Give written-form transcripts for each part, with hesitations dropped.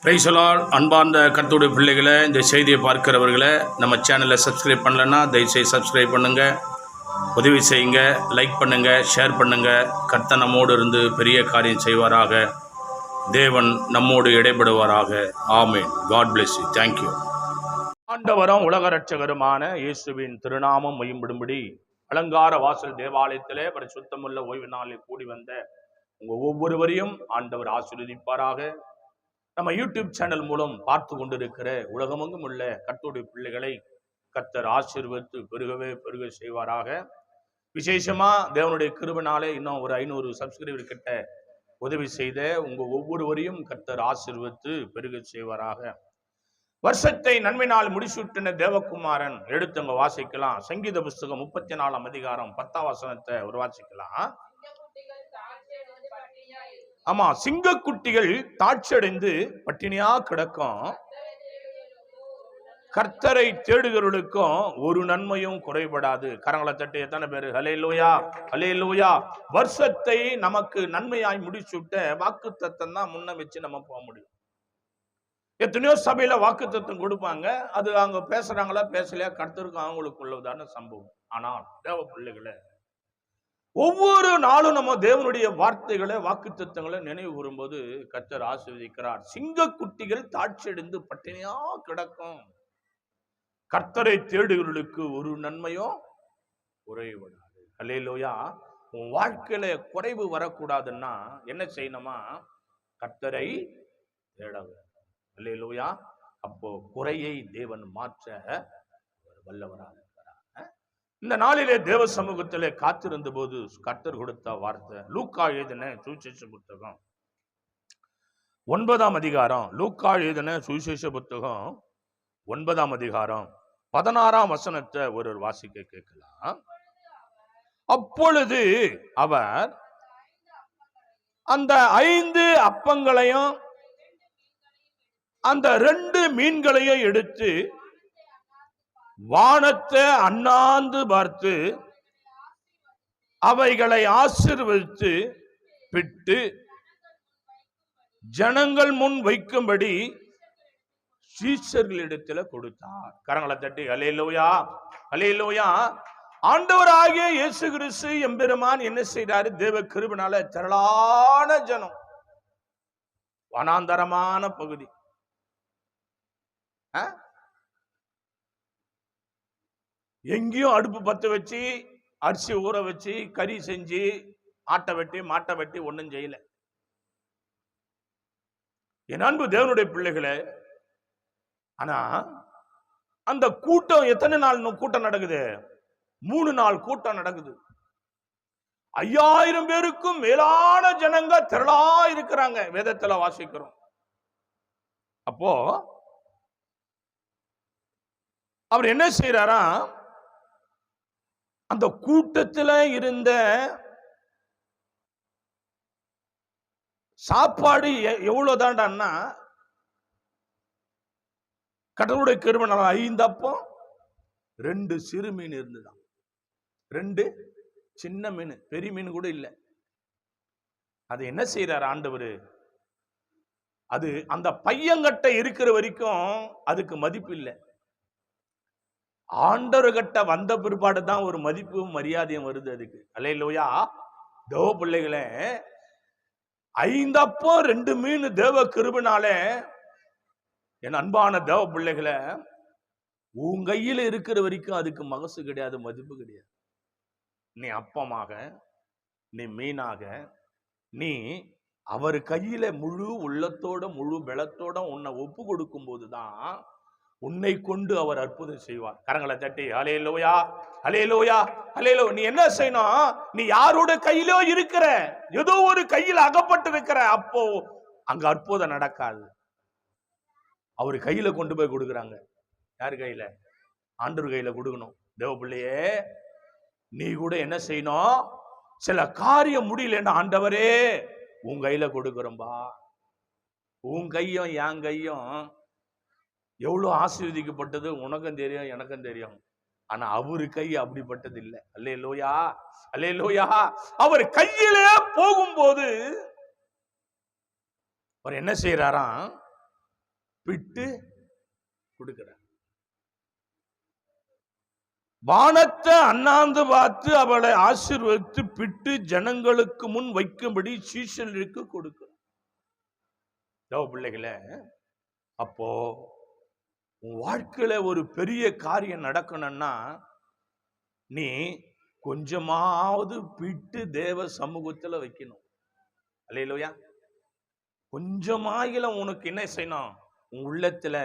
Praise the Lord. அன்பார்ந்த கர்த்தருடைய பிள்ளைகளை, இந்த செய்தியை பார்க்கிறவர்களை, நம்ம சேனலை சப்ஸ்கிரைப் பண்ணலைன்னா தயவுசெய்து சப்ஸ்கிரைப் பண்ணுங்கள், உதவி செய்யுங்க, லைக் பண்ணுங்கள், ஷேர் பண்ணுங்கள். கர்த்தர் நம்மோடு இருந்து பெரிய காரியம் செய்வாராக. தேவன் நம்மோடு இடைபடுவாராக. Amen. God bless you. Thank you. ஆண்டவரும் உலக ரட்சகருமான இயேசுவின் திருநாமம் மகிமைப்படும்படி அலங்கார வாசல் தேவாலயத்திலே பரிசுத்தமுள்ள ஓய்வு நாளில் கூடி வந்த உங்கள் ஒவ்வொருவரையும் ஆண்டவர் ஆசீர்வதிப்பாராக. நம்ம யூடியூப் சேனல் மூலம் பார்த்து கொண்டிருக்கிற உலகமெங்கும் உள்ள கர்த்தருடைய பிள்ளைகளை கர்த்தர் ஆசீர்வதித்து பெருக செய்வாராக. விசேஷமா தேவனுடைய கிருபையினாலே இன்னும் ஒரு 500 சப்ஸ்கிரைபர் கிட்ட உதவி செய்த உங்க ஒவ்வொருவரையும் கர்த்தர் ஆசீர்வதித்து பெருக செய்வாராக. வருஷத்தை நன்மையினால் முடிசூட்டின தேவகுமாரன் எடுத்துங்க வாசிக்கலாம். சங்கீத புஸ்தகம் 34ஆம் அதிகாரம் 10ஆம் வசனத்தை ஒரு வாசிக்கலாம். ஆமா, சிங்கக்குட்டிகள் தாட்சியடைந்து பட்டினியா கிடக்கும், கர்த்தரை தேடுகிறவர்களுக்கும் ஒரு நன்மையும் குறைபடாது. கரங்களை தட்டி எத்தனை பேரு ஹல்லேலூயா ஹல்லேலூயா. வருஷத்தை நமக்கு நன்மையாய் முடிச்சுட்ட வாக்குத்தத்தம் தான் முன்ன வச்சு நம்ம போக முடியும். எத்தனையோ சபையில வாக்குத்தத்தம் கொடுப்பாங்க, அது அவங்க பேசுறாங்களா பேசலையா கர்த்தருக்கு அவங்களுக்கு உள்ளதான சம்பவம். ஆனால் தேவ பிள்ளைகளை, ஒவ்வொரு நாளும் நம்ம தேவனுடைய வார்த்தைகளை வாக்குத்தத்தங்களை நினைவு கூறும்போது கர்த்தர் ஆசீர்வதிக்கிறார். சிங்கக்குட்டிகள் தாட்சியடைந்து பட்டினியா கிடக்கும், கர்த்தரை தேடுகிறவர்களுக்கு ஒரு நன்மையும் குறைபடாது. ஹல்லேலூயா. உன் வாழ்க்கையில குறைவு வரக்கூடாதுன்னா என்ன செய்யணுமா? கர்த்தரை தேட வேண்டும். ஹல்லேலூயா. அப்போ குறையை தேவன் மாற்ற வல்லவராக. இந்த நாளிலே தேவ சமூகத்திலே காத்திருந்த போது கர்த்தர் கொடுத்த வார்த்தை லூக்கா எழுதின சுவிசேஷ புத்தகம் 9ஆம் அதிகாரம். லூக்கா எழுதின சுவிசேஷ புத்தகம் 9ஆம் அதிகாரம் 16ஆம் வசனத்தை ஒரு வாசிக்க கேட்கலாம். அப்பொழுது அவர் அந்த 5 அப்பங்களையும் அந்த 2 மீன்களையும் எடுத்து வானத்தை அண்ணாந்து பார்த்து அவைகளை ஆசீர்வதித்து பிட்டு ஜனங்கள் முன் வைக்கும்படி சீஷர்களிடத்துல கொடுத்தார். கரங்களை தட்டி ஹல்லேலூயா ஹல்லேலூயா. ஆண்டவராகிய இயேசு கிறிஸ்து எம்பெருமான் என்ன செய்தாரு? தேவ கிருபையினால திரளான ஜனம், வனாந்தரமான பகுதி, எங்கேயும் அடுப்பு பத்து வச்சு அரிசி ஊற வச்சு கறி செஞ்சு ஆட்டை வெட்டி மாட்டை வெட்டி ஒன்றும் செய்யல. என் அன்பு தேவனுடைய பிள்ளைகளே, ஆனா அந்த கூட்டம் எத்தனை நாள் கூட்டம் நடக்குது? 3 நாள் கூட்டம் நடக்குது. 5000 பேருக்கும் மேலான ஜனங்க திரளா இருக்கிறாங்க, வேதத்துல வாசிக்கிறோம். அப்போ அவர் என்ன செய்யறாரா? அந்த கூட்டத்தில் இருந்த சாப்பாடு எவ்வளவுதான்டான்னா, கடவுளுடைய கிருபையினால 5 அப்பம் 2 சிறு மீன் இருந்துதான். 2 சின்ன மீன், பெரிய மீன் கூட இல்லை. அது என்ன செய்யறார் ஆண்டவர்? அது அந்த பையங்கட்டை இருக்கிற வரைக்கும் அதுக்கு மதிப்பு இல்லை. ஆண்டவர்கிட்ட வந்த பிற்பாடு தான் ஒரு மதிப்பும் மரியாதையும் வருது அதுக்கு. ஹல்லேலூயா. தேவ பிள்ளைகளே, 5 அப்பம் 2 மீன் தேவ கிருபையினாலே, என் அன்பான தேவ பிள்ளைகளை, உன் கையில இருக்கிற வரைக்கும் அதுக்கு மகசு கிடையாது, மதிப்பு கிடையாது. நீ அப்பமாக, நீ மீனாக, நீ அவர் கையில முழு உள்ளத்தோட முழு பலத்தோட உன்னை ஒப்பு கொடுக்கும் போதுதான் உன்னை கொண்டு அவர் அற்புதம் செய்வார். கரங்களை தட்டி ஹல்லேலூயா ஹல்லேலூயா ஹல்லேலூயா. நீ என்ன செய்யணும்? நீ யாரோட கையிலோ இருக்கிற, ஏதோ ஒரு கையில் அகப்பட்டு இருக்கிற, அப்போ அங்க அற்புதம் நடக்காது. அவர் கையில கொண்டு போய் கொடுக்குறாங்க. யாரு கையில? ஆண்டவர் கையில கொடுக்கணும். தேவ பிள்ளையே, நீ கூட என்ன செய்யணும்? சில காரியம் முடியலன்னா, ஆண்டவரே உன் கையில கொடுக்குறோம்பா. உன் கையும் என் கையும் எவ்வளவு ஆசீர்வதிக்கப்பட்டது உனக்கும் தெரியும், எனக்கும் தெரியும். ஆனா அவரு கை அப்படிப்பட்டது இல்லை. அல்லேலூயா அல்லேலூயா. அவர் கையிலே போகும்போது அவர் என்ன செய்யறாராம்? பிட்டு கொடுக்கிறார். வானத்தை அண்ணாந்து பார்த்து அவளை ஆசீர்வதித்து பிட்டு ஜனங்களுக்கு முன் வைக்கும்படி சீஷர்களுக்கு கொடுக்கிறார். பிள்ளைகளே, அப்போ உன் வாழ்க்கையில ஒரு பெரிய காரியம் நடக்கணும்னா நீ கொஞ்சமாவது பிட்டு தேவ சமூகத்துல வைக்கணும். அல்லேலூயா. கொஞ்சமாயில உனக்கு என்ன செய்யணும்? உன் உள்ளத்துல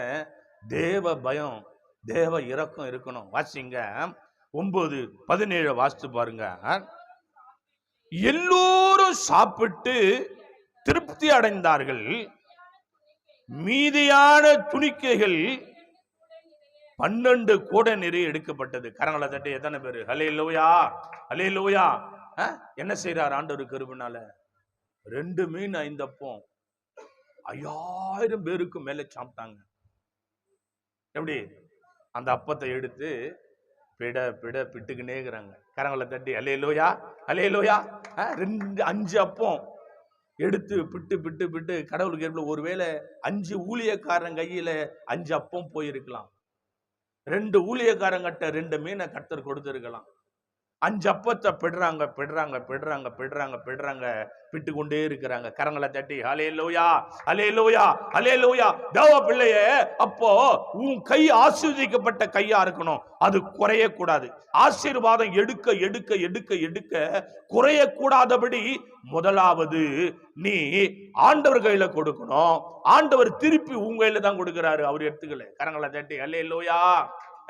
தேவ பயம், தேவ இரக்கம் இருக்கணும். வாசிங்க 9:17 வாசித்து பாருங்க. எல்லோரும் சாப்பிட்டு திருப்தி அடைந்தார்கள். மீதியான துணிக்கைகள் 12 கூடை நிறைய எடுக்கப்பட்டது. கரங்களை தட்டி எத்தனை பேரு அல்லேலூயா, அல்லேலூயா. என்ன செய்யறார் ஆண்டவர் கிருபையினால? 2 மீன் 5 அப்பம் 5000 பேருக்கு மேல சாப்பிட்டாங்க. எப்படி? அந்த அப்பத்தை எடுத்து பிட பிட பிட்டுக்குன்னே இருக்கிறாங்க. கரங்களை தட்டி அல்லேலூயா, அல்லேலூயா. 5 அப்பம் எடுத்து பிட்டு பிட்டு பிட்டு கடவுளுக்கு ஏற்ப ஒருவேளை 5 ஊழியக்காரன் கையில 5 அப்பம் போயிருக்கலாம். 2 ஊழியக்காரங்கிட்ட 2 மீனை கர்த்தர் கொடுத்திருக்கலாம். 5 அப்பத்தை பிடுறாங்க பிடுறாங்க பிடுறாங்க பிடுறாங்க பிடுறாங்க பிட்டு கொண்டே இருக்கிறாங்க. கரங்களை தட்டி அல்லேலூயா, அல்லேலூயா, அல்லேலூயா. தேவ பிள்ளையே, அப்போ உன் கை ஆசீர்வதிக்கப்பட்ட கையா இருக்கணும். அது குறைய கூடாது. ஆசீர்வாதம் எடுக்க எடுக்க எடுக்க எடுக்க குறைய கூடாதபடி முதலாவது நீ ஆண்டவர் கையில கொடுக்கணும். ஆண்டவர் திருப்பி உங்க கையில தான் கொடுக்கிறாரு. அவர் எடுத்துக்கல. கரங்களை தட்டி அல்லேலூயா,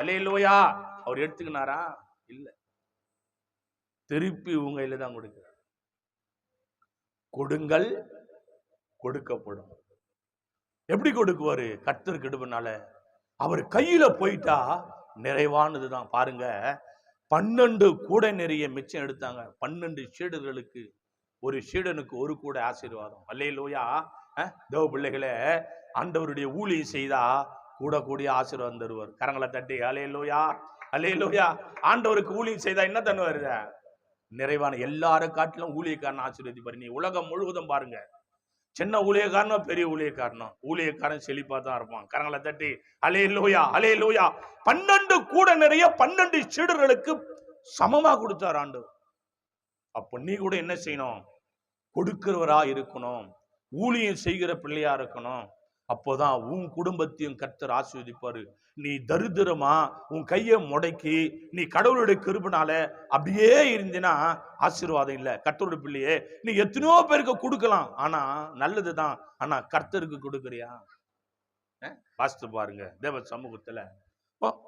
அல்லேலூயா. அவர் எடுத்துக்கினாரா? இல்ல, திருப்பி உங்க கையில தான் கொடுக்கிறார். கொடுங்கள் கொடுக்கப்படும். எப்படி கொடுக்குவாரு? கர்த்தர் கிருபையினால. அவர் கையில போயிட்டா நிறைவானதுதான். பாருங்க, 12 கூடை நிறைய மிச்சம் எடுத்தாங்க. 12 சீடர்களுக்கு, ஒரு சீடனுக்கு 1 கூடை ஆசீர்வாதம். அல்லேலூயா. தேவ பிள்ளைகளே, ஆண்டவருடைய ஊழியம் செய்தா கூட கூடிய ஆசீர்வாதம் தருவார். கரங்களை தட்டி அல்லேலூயா, அல்லேலூயா. ஆண்டவருக்கு ஊழியம் செய்தா என்ன தருவாரு? நிறைவான. எல்லாரும் காட்டிலும் ஊழியக்காரன் ஆசீர்வதிப்பாரு. நீ உலகம் முழுவதும் பாருங்க, சின்ன ஊழியக்காரனோ பெரிய ஊழியக்காரனோ, ஊழியக்காரன் செழிப்பா தான் இருப்பான். கரங்களை தட்டி அல்லேலூயா, அல்லேலூயா. 12 கூடை நிறைய 12 சீடர்களுக்கு சமமா கொடுத்தார் ஆண்டவர். அப்ப நீ கூட என்ன செய்யணும்? கொடுக்கிறவரா இருக்கணும், ஊழியம் செய்கிற பிள்ளையா இருக்கணும். அப்போதான் உன் குடும்பத்தையும் கர்த்தர் ஆசீர்வதிப்பாரு. நீ தரித்திரமா உன் கையை முடக்கி நீ கடவுளுடைய கிருபையினால அப்படியே இருந்தினா ஆசீர்வாதம் இல்லை. கர்த்தருடைய பிள்ளையே, நீ எத்தனையோ பேருக்கு கொடுக்கலாம், ஆனா நல்லதுதான், ஆனா கர்த்தருக்கு கொடுக்கறியா? வாசித்து பாருங்க தேவ சமூகத்துல.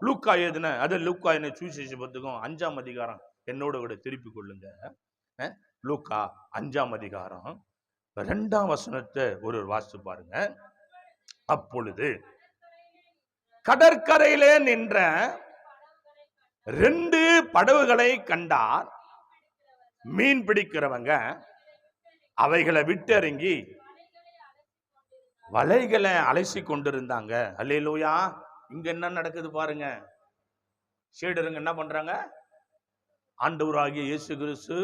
லூக்கா எழுதின, அது லூக்கா என்ன சுவிசேஷ புத்தகம் 5ஆம் அதிகாரம் என்னோட கூட திருப்பி கொள்ளுங்க. லூக்கா 5ஆம் அதிகாரம் 2ஆம் வசனத்தை ஒரு வாசித்து பாருங்க. அப்பொழுது கடற்கரையிலே நின்ற 2 படகுகளை கண்டார். மீன் பிடிக்கிறவங்க அவைகளை விட்டிறங்கி வலைகளை அலசி கொண்டிருந்தாங்க. அல்லேலூயா. இங்க என்ன நடக்குது பாருங்க. சீடருங்க என்ன பண்றாங்க? ஆண்டவராகிய இயேசு கிறிஸ்து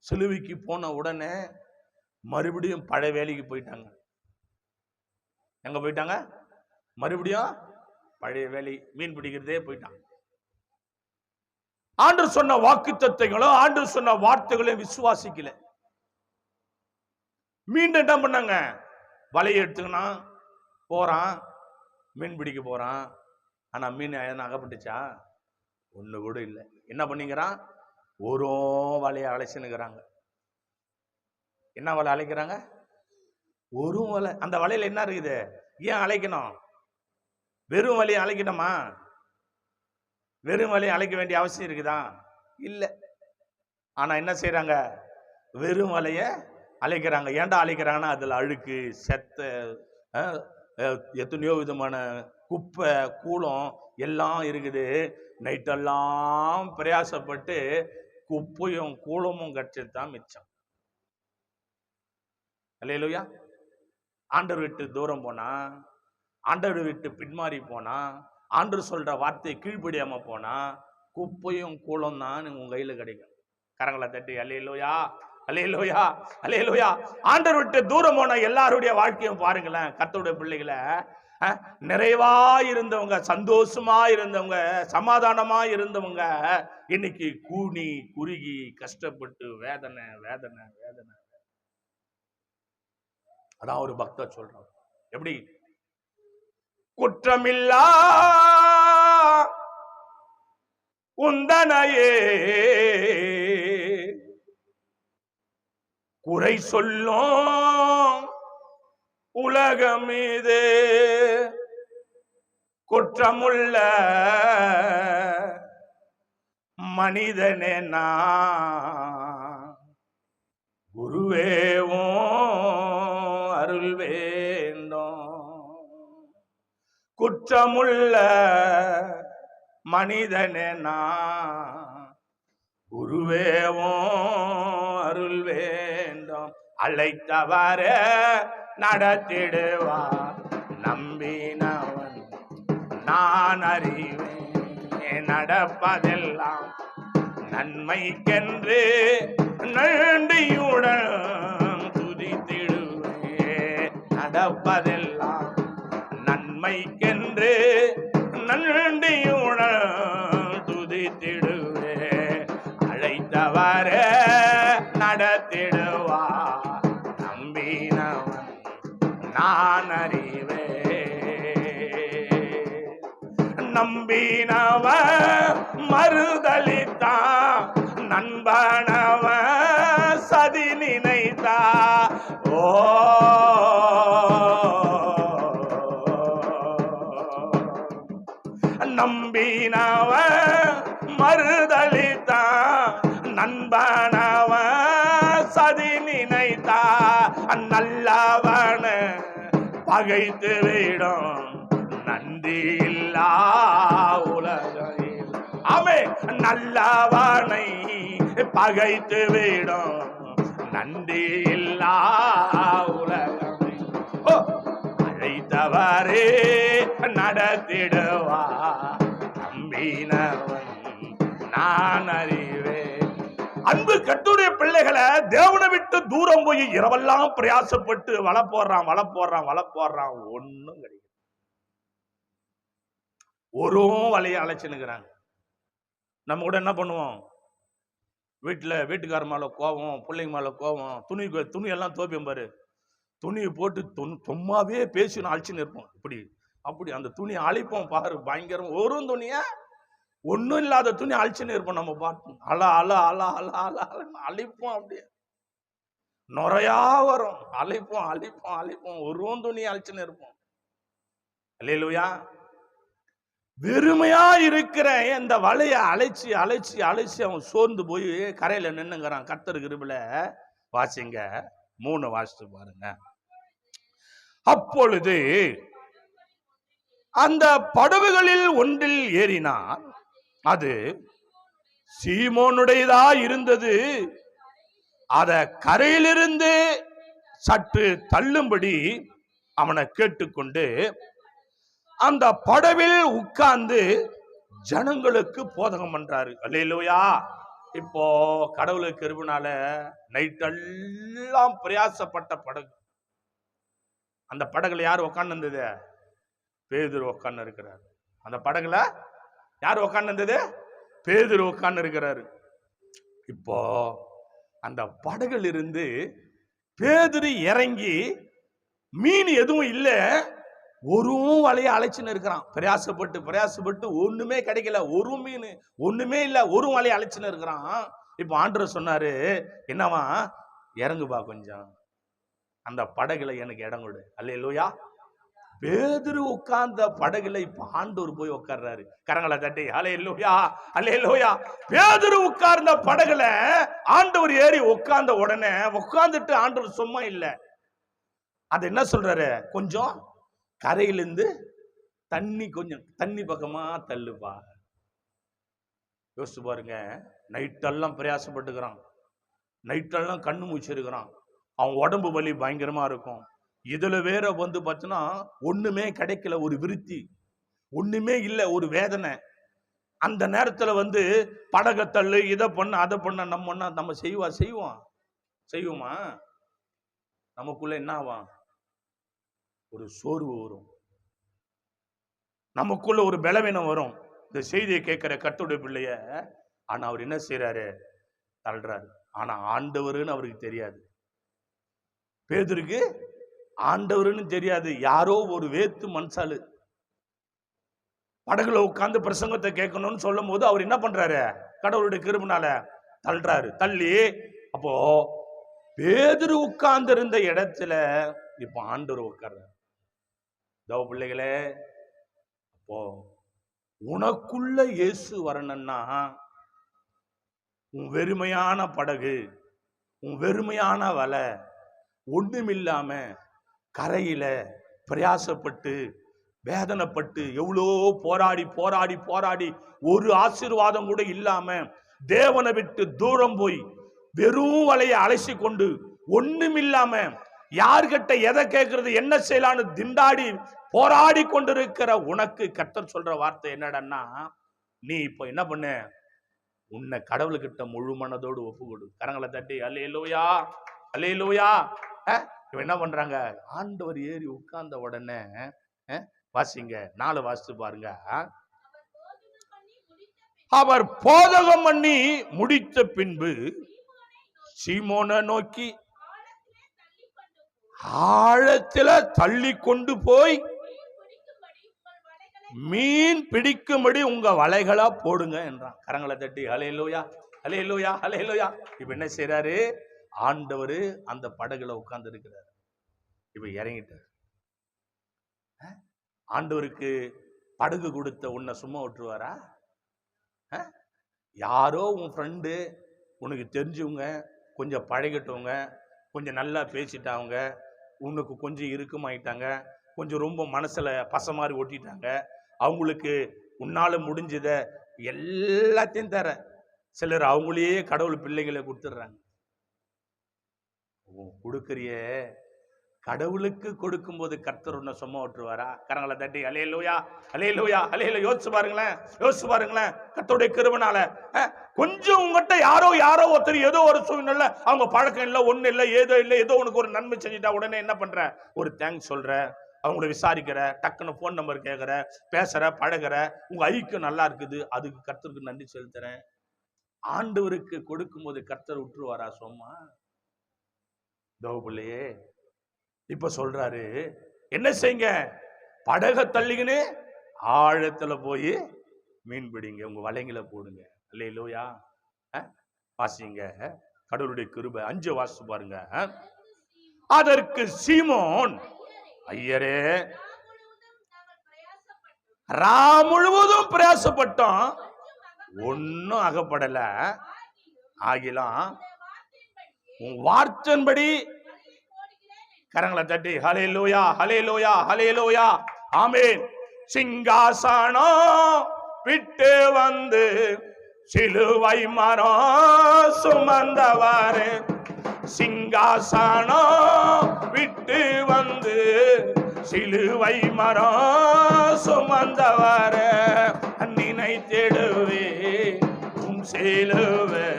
சிலுவைக்கு போன உடனே மறுபடியும் பழைய வேலைக்கு போயிட்டாங்க. எங்க போயிட்டாங்க? மறுபடியும் பழைய வேலை, மீன் பிடிக்கிறதே போயிட்டான். ஆண்டவர் சொன்ன வாக்குத்தத்தங்களும் ஆண்டவர் சொன்ன வார்த்தைகளையும் விசுவாசிக்கல. மீண்டும் என்ன பண்ணாங்க? வலையை எடுத்துக்கினா போறான், மீன் பிடிக்க போறான். ஆனா மீன் அகப்பட்டுச்சா? ஒண்ணு கூட இல்லை. என்ன பண்ணிக்கிறான்? ஒரு வலையை அழைச்சுன்னுக்கிறாங்க. என்ன வலை அழைக்கிறாங்க? ஒரு வலை. அந்த வலையில என்ன இருக்குது? ஏன் அழைக்கணும்? வெறும் வலையை அழைக்கணுமா? வெறும் வலையை அழைக்க வேண்டிய அவசியம் இருக்குதா? இல்ல. ஆனா என்ன செய்யறாங்க? வெறும் வலைய அழைக்கிறாங்க. ஏன்டா அழைக்கிறாங்கன்னா, அதுல அழுக்கு, செத்த, எத்தனையோ விதமான குப்பை, கூளம் எல்லாம் இருக்குது. நைட்டெல்லாம் பிரயாசப்பட்டு குப்பையும் கூளமும் கட்சிட்டு தான் மிச்சம். அல்லேலூயா. ஆண்டவர் விட்டு தூரம் போனா, ஆண்டவர் விட்டு பின்மாறி போனா, ஆண்டவர் சொல்ற வார்த்தையை கீழ்ப்படியாம போனா குப்பையும் கூளம் தான் உங்க கையில கிடைக்கும். கரங்களை தட்டி அல்லேலூயா, அல்லேலூயா, அல்லேலூயா. ஆண்டவர் விட்டு தூரம் போன எல்லாருடைய வாழ்க்கையும் பாருங்களேன். கர்த்தருடைய பிள்ளைகளை நிறைவா இருந்தவங்க, சந்தோஷமா இருந்தவங்க, சமாதானமா இருந்தவங்க இன்னைக்கு கூனி குறுகி கஷ்டப்பட்டு வேதனை வேதனை வேதனை. அதான் ஒரு பக்தர் சொல்றான். எப்படி? குற்றமில்லா உந்தனையே குறை சொல்லும் உலகம் மீது குற்றமுள்ள மனிதனே நான் குருவேவும் அருள் வேண்டும். குற்றமுள்ள மனிதனே நான் குருவேவும் அருள் வேண்டும். அழைத்தவர நடத்திடுவார் நம்பினவன் நான் அறிவேன். நடப்பதெல்லாம் நன்மைக்கென்று நன்றியுடன் துதித்திடுவேன். நடப்பதெல்லாம் நன்மைக்கென்று நன்றியுடன் துதித்திடுவேன். அழைத்தவர நடத்திடுவார் நம்பினவன் நான் அறிவேன். நம்பினவன் மறுதலித்தான், நண்பனவன் சதி நினைத்தா. ஓ நம்பினவன் மறுதலித்தான், நண்பனவன் சதி நினைத்தா. நல்லவன பகைத்து விடும் நன்றி இல்லா உலகில். ஆமே, நல்லவனை பகைத்து விடும் நன்றி இல்லா உலகமே. அழைத்தவரே நடத்திடுவா நம்பினவன் நான் அறிவேன். அன்பு கர்த்தருடைய பிள்ளைகளை தேவனை விட்டு தூரம் போய் இரவெல்லாம் பிரயாசப்பட்டு வலை போடுறான் ஒண்ணும் கிடையாது. ஒரு வலையை அழைச்சுனுக்குறாங்க. நம்ம கூட என்ன பண்ணுவோம்? வீட்டுக்கார மேல கோவம், பிள்ளைங்க மேல கோவம், துணி எல்லாம் தோப்பியம் பாரு, துணியை போட்டு சும்மாவே பேசி அழிச்சுன்னு இருப்போம். இப்படி அப்படி அந்த துணி அழிப்போம் பாரு, பயங்கரம். ஒரு துணிய ஒன்னும் இல்லாத துணி அழிச்சுன்னு இருப்போம். நம்ம பார்ப்போம், அழிப்போம். அப்படியே நுறையா வரும், அழிப்போம். ஒரு துணி அழிச்சுன்னு இருப்போம். அல்லேலூயா. வெறுமையா இருக்கிற இந்த வலைய அழைச்சி அவன் சோர்ந்து போய் கரையில நின்னுங்கிறான். கர்த்தர் கிருபையில வாசிங்க 3 வாசித்து பாருங்க. அப்பொழுது அந்த படகுகளில் ஒன்றில் ஏறினார். அது சீமோனுடையதா இருந்தது. அத கரையிலிருந்து சற்று தள்ளும்படி அவனை கேட்டுக்கொண்டு அந்த படவில் உட்கார்ந்து ஜனங்களுக்கு போதகம் பண்றாரு. அல்லேலூயா. இப்போ கடவுளுக்கு கிருபைனால நைட்டெல்லாம் பிரயாசப்பட்ட படகு. அந்த படகுல யார் உட்கார்ந்து இருந்தது? பேதுரு உட்கார்ந்து இருக்கிறார். அந்த படகுல யார் உட்கார்ந்து இருந்தது? பேதுரு உட்கார்ந்து இருக்கிறாரு. இப்போ அந்த படகுல இருந்து பேதுரு இறங்கி, மீன் எதுவும் இல்லை, ஒரு வலையை அழைச்சுன்னு இருக்கிறான். பிரயாசப்பட்டு ஒண்ணுமே கிடைக்கல. ஒரு மீன் ஒண்ணுமே இல்ல, ஒரு வலையை அழைச்சுன்னு இருக்கிறான். இப்ப ஆண்டவர் சொன்னாரு, என்னவா, இறங்குபா கொஞ்சம், அந்த படகுல எனக்கு இடம் கொடு. அல்லேலூயா. பேதுரு உட்கார்ந்த படகுல இப்ப ஆண்டவர் போய் உட்கார்றாரு. கரங்களை தட்டி அல்லேலூயா, அல்லேலூயா. பேதுரு உட்கார்ந்த படகுல ஆண்டவர் ஏறி உட்கார்ந்த உடனே உட்கார்ந்துட்டு ஆண்டவர் சும்மா இல்ல, அது என்ன சொல்றாரு, கொஞ்சம் கரையிலிருந்து கொஞ்சம் தண்ணி பக்கமா தள்ளுப்பா. யோசிச்சு பாருங்க. நைட்டெல்லாம் பிரயாசப்பட்டுக்கிறான், நைட்டெல்லாம் கண்ணு மூச்சிருக்கிறான். அவன் உடம்பு வலி பயங்கரமா இருக்கும். இதுல வேற வந்து பார்த்தோன்னா ஒண்ணுமே கிடைக்கல, ஒரு விருத்தி ஒண்ணுமே இல்லை, ஒரு வேதனை. அந்த நேரத்துல வந்து படகத்தள்ளு, இதை பண்ண அதை பண்ண, நம்ம செய்வோமா? நமக்குள்ள என்ன ஆகும்? ஒரு சோர்வு வரும். நமக்குள்ள ஒரு பலவீனம் வரும். இந்த செய்தியை கேட்கிற கர்த்தருடைய பிள்ளைய, ஆனா அவர் என்ன செய்யறாரு? தள்ளுறாரு. ஆனா ஆண்டவருன்னு அவருக்கு தெரியாது. பேதுருக்கு ஆண்டவருன்னு தெரியாது. யாரோ ஒரு வேத்து மனுஷாலு படகுல உட்கார்ந்து பிரசங்கத்தை கேட்கணும்னு சொல்லும் போது அவர் என்ன பண்றாரு? கடவுளுடைய கிருபைனால தள்ளுறாரு. தள்ளி அப்போ பேதுரு உட்கார்ந்து இருந்த இடத்துல இப்ப ஆண்டவர் உட்கார்றாரு. தேவ பிள்ளைகளே, அப்போ உனக்குள்ள இயேசு வரணும்னா உன் வெறுமையான படகு, உன் வெறுமையான வலை, ஒண்ணுமில்லாம கரையில பிரயாசப்பட்டு வேதனைப்பட்டு எவ்வளோ போராடி போராடி போராடி ஒரு ஆசீர்வாதம் கூட இல்லாம தேவனை விட்டு தூரம் போய் வெறும் வலையை அலசி கொண்டு ஒண்ணுமில்லாம யார்கிட்ட எதை கேட்கறது என்ன செய்யலான்னு திண்டாடி போராடி கொண்டிருக்கிற உனக்கு கர்த்தர் சொல்ற வார்த்தை என்னடன்னா, நீ இப்ப என்ன பண்ண? உன்னை கடவுள்கிட்ட முழு மனதோடு ஒப்பு கொடு. கரங்களை தட்டி அல்லேலூயா அல்லேலூயா. இவன் என்ன பண்றாங்க? ஆண்டவர் ஏறி உட்கார்ந்த உடனே வாசிங்க, 4 வாசித்து பாருங்க. அவர் போதகம் பண்ணி முடித்த பின்பு சீமோனை நோக்கி ஆழத்துல தள்ளி கொண்டு போய் மீன் பிடிக்கும்படி உங்க வலைகளா போடுங்க என்றான். கரங்களை தட்டி அல்லேலூயா அல்லேலூயா அல்லேலூயா. இப்ப என்ன செய்யறாரு? ஆண்டவர் அந்த படகுல உட்கார்ந்து இருக்கிறார். இப்ப இறங்கிட்டார். ஆண்டவருக்கு படகு கொடுத்த உன்னை சும்மா விட்டுருவாரா? யாரோ உன் ஃப்ரெண்டு, உனக்கு தெரிஞ்சவங்க, கொஞ்சம் பழகிட்டவங்க, கொஞ்சம் நல்லா பேசிட்டாங்க, உனக்கு கொஞ்சம் இறுக்கமாயிட்டாங்க, கொஞ்சம் ரொம்ப மனசுல பசை மாதிரி ஒட்டிட்டாங்க, அவங்களுக்கு உன்னால முடிஞ்சத எல்லாத்தையும் தர. சிலர் அவங்களையே கடவுள் பிள்ளைகளை கொடுத்துடுறாங்க. கொடுக்கறிய கடவுளுக்கு கொடுக்கும் போது கர்த்தர் உன்னை சும்மா விட்டுருவாரா? கரங்களை தட்டி அல்லேலூயா அல்லேலூயா அல்லேலூயா. யோசிச்சு பாருங்களேன். கர்த்தருடைய கிருபைனால கொஞ்சம் உங்ககிட்ட யாரோ ஒருத்தர் ஏதோ ஒரு சூழ்நிலை, அவங்க பழக்கம் இல்லை, ஒண்ணு இல்லை, ஏதோ உனக்கு ஒரு நன்மை செஞ்சுட்டா உடனே என்ன பண்ற? ஒரு தேங்க்ஸ் சொல்ற, அவங்கள விசாரிக்கிற, டக்குன்னு போன் நம்பர் கேட்கிற, பேசுற, பழகிற, உங்க ஐக்கியம் நல்லா இருக்குது, அதுக்கு கர்த்தருக்கு நன்றி செலுத்துறேன். ஆண்டவருக்கு கொடுக்கும் போது கர்த்தர் விட்டுருவாரா சும்மா? தோபிள்ளையே இப்ப சொல்றாரு, என்ன செய்யுங்க? படக தள்ளிக்கின்னு ஆழத்துல போய் மீன் பிடிங்க, உங்க வலைங்களை போடுங்க. அல்லேலூயா. வாசிங்க, கடவுளுடைய கிருபை. 5 வாசிச்சு பாருங்க. அதற்கு சீமோன், ஐயரே, முழுவதும் பிரயாசப்பட்டோம், ஒன்னும் அகப்படல, ஆகிலாம் உன் வார்த்தையின்படி. கரங்களை தட்டி ஹல்லேலூயா ஹல்லேலூயா ஹல்லேலூயா ஆமென். சிங்காசனம் விட்டு வந்து சிலுவை மரம் சுமந்தவாறு, சிங்காசனம் விட்டு வந்து சிலுவை மரம் சுமந்தவாறு, நினைத்திடுவே உன் சிலுவை,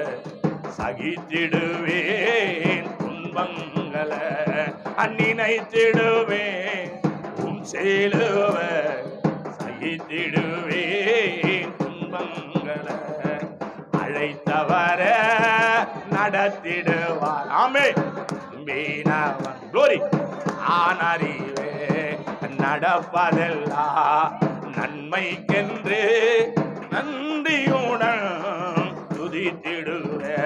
சகித்திடுவேன் துன்பங்களை, நினைத்திடுவேன் உன் சிலுவை, சகித்திடுவேன் துன்பங்களை, அழைத்தவர நடத்திடுவார். ஆமென். வீணவன் glory ஆனறிவே நடப்பதெல்லாம் நன்மைக்கென்று நன்றியுடன் துதித்திடுவே,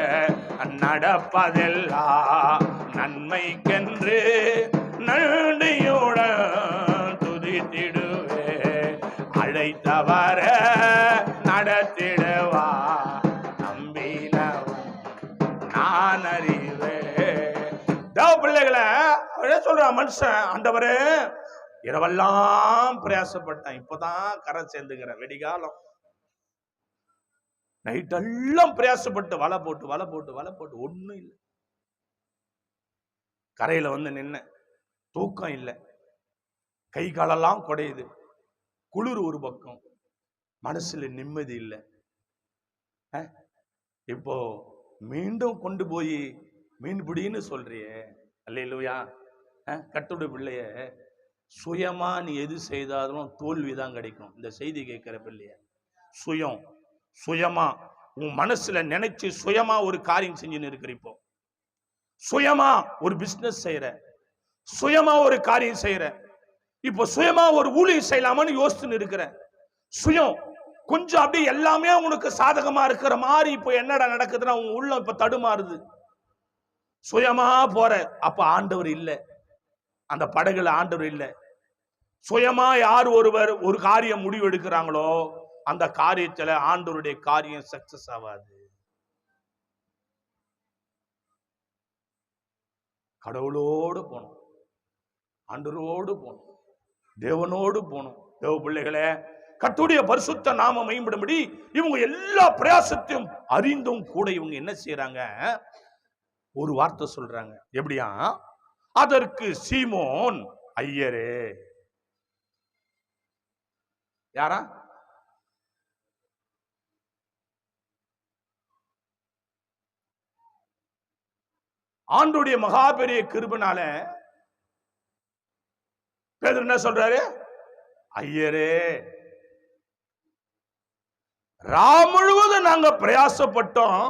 நடப்பதெல்லாம் நன்மைக்கென்று நன்றியுடன் துதித்திடுவே, அழைத்தவர நடத்திடுவா, நம்பினவன் நான் அறிவே. தேவ பிள்ளைகளை சொல்ற மனுஷன், ஆண்டவரே இரவெல்லாம் பிரயாசப்பட்டேன், இப்பதான் கரை சேர்ந்துக்கிறேன், வெடிகாலம் நைட்டெல்லாம் பிரயாசப்பட்டு வலை போட்டு ஒண்ணும் இல்லை. கரையில வந்து நின்ன, தூக்கம் இல்லை, கை காலெல்லாம் குடையுது, குளிர் ஒரு பக்கம், மனசுல நிம்மதி இல்லை. இப்போ மீண்டும் கொண்டு போய் மீன் பிடின்னு சொல்றியே. அல்லேலூயா. கர்த்தருடைய பிள்ளைய, சுயமா நீ எது செய்தாலும் தோல்விதான் கிடைக்கும். இந்த செய்தி கேட்கிற பிள்ளைய சுயமா உன் மனசுல நினைச்சு சுயமா ஒரு காரியம் செஞ்சுன்னு இருக்கிற, இப்போ சுயமா ஒரு பிசினஸ் செய்யற, சுயமா ஒரு காரியம் செய்யற, இப்போ சுயமா ஒரு ஊழியம் செய்யலாமான்னு யோசிச்சுன்னு இருக்கிற, சுயம் கொஞ்சம் அப்படியே எல்லாமே உனக்கு சாதகமா இருக்கிற மாதிரி இப்போ என்னடா நடக்குதுன்னா உன் உள்ள இப்ப தடுமாறுது. சுயமா போற, அப்ப ஆண்டவர் இல்லை, அந்த படகுல ஆண்டவர் இல்லை. சுயமா யார் ஒருவர் ஒரு காரியம் முடிவு எடுக்கிறாங்களோ அந்த காரியத்துல ஆண்டவருடைய காரியம் சக்சஸ் ஆகாது. கடவுளோடு போனோம், ஆண்டவரோடு போனோம், தேவனோடு போனோம். தேவ பிள்ளைகளே, கர்த்தருடைய பரிசுத்த நாமம் மேம்படும்படி இவங்க எல்லா பிரயாசத்தையும் அறிந்தும் கூட இவங்க என்ன செய்யறாங்க, ஒரு வார்த்தை சொல்றாங்க. எப்படியா? அதற்கு சீமோன் ஐயரே. யாரா? ஆண்டவருடைய மகா பெரிய கிருபைனால பேதுரு என்ன சொல்றாரு? ஐயரே, ரா முழுவதும் நாங்க பிரயாசப்பட்டோம்,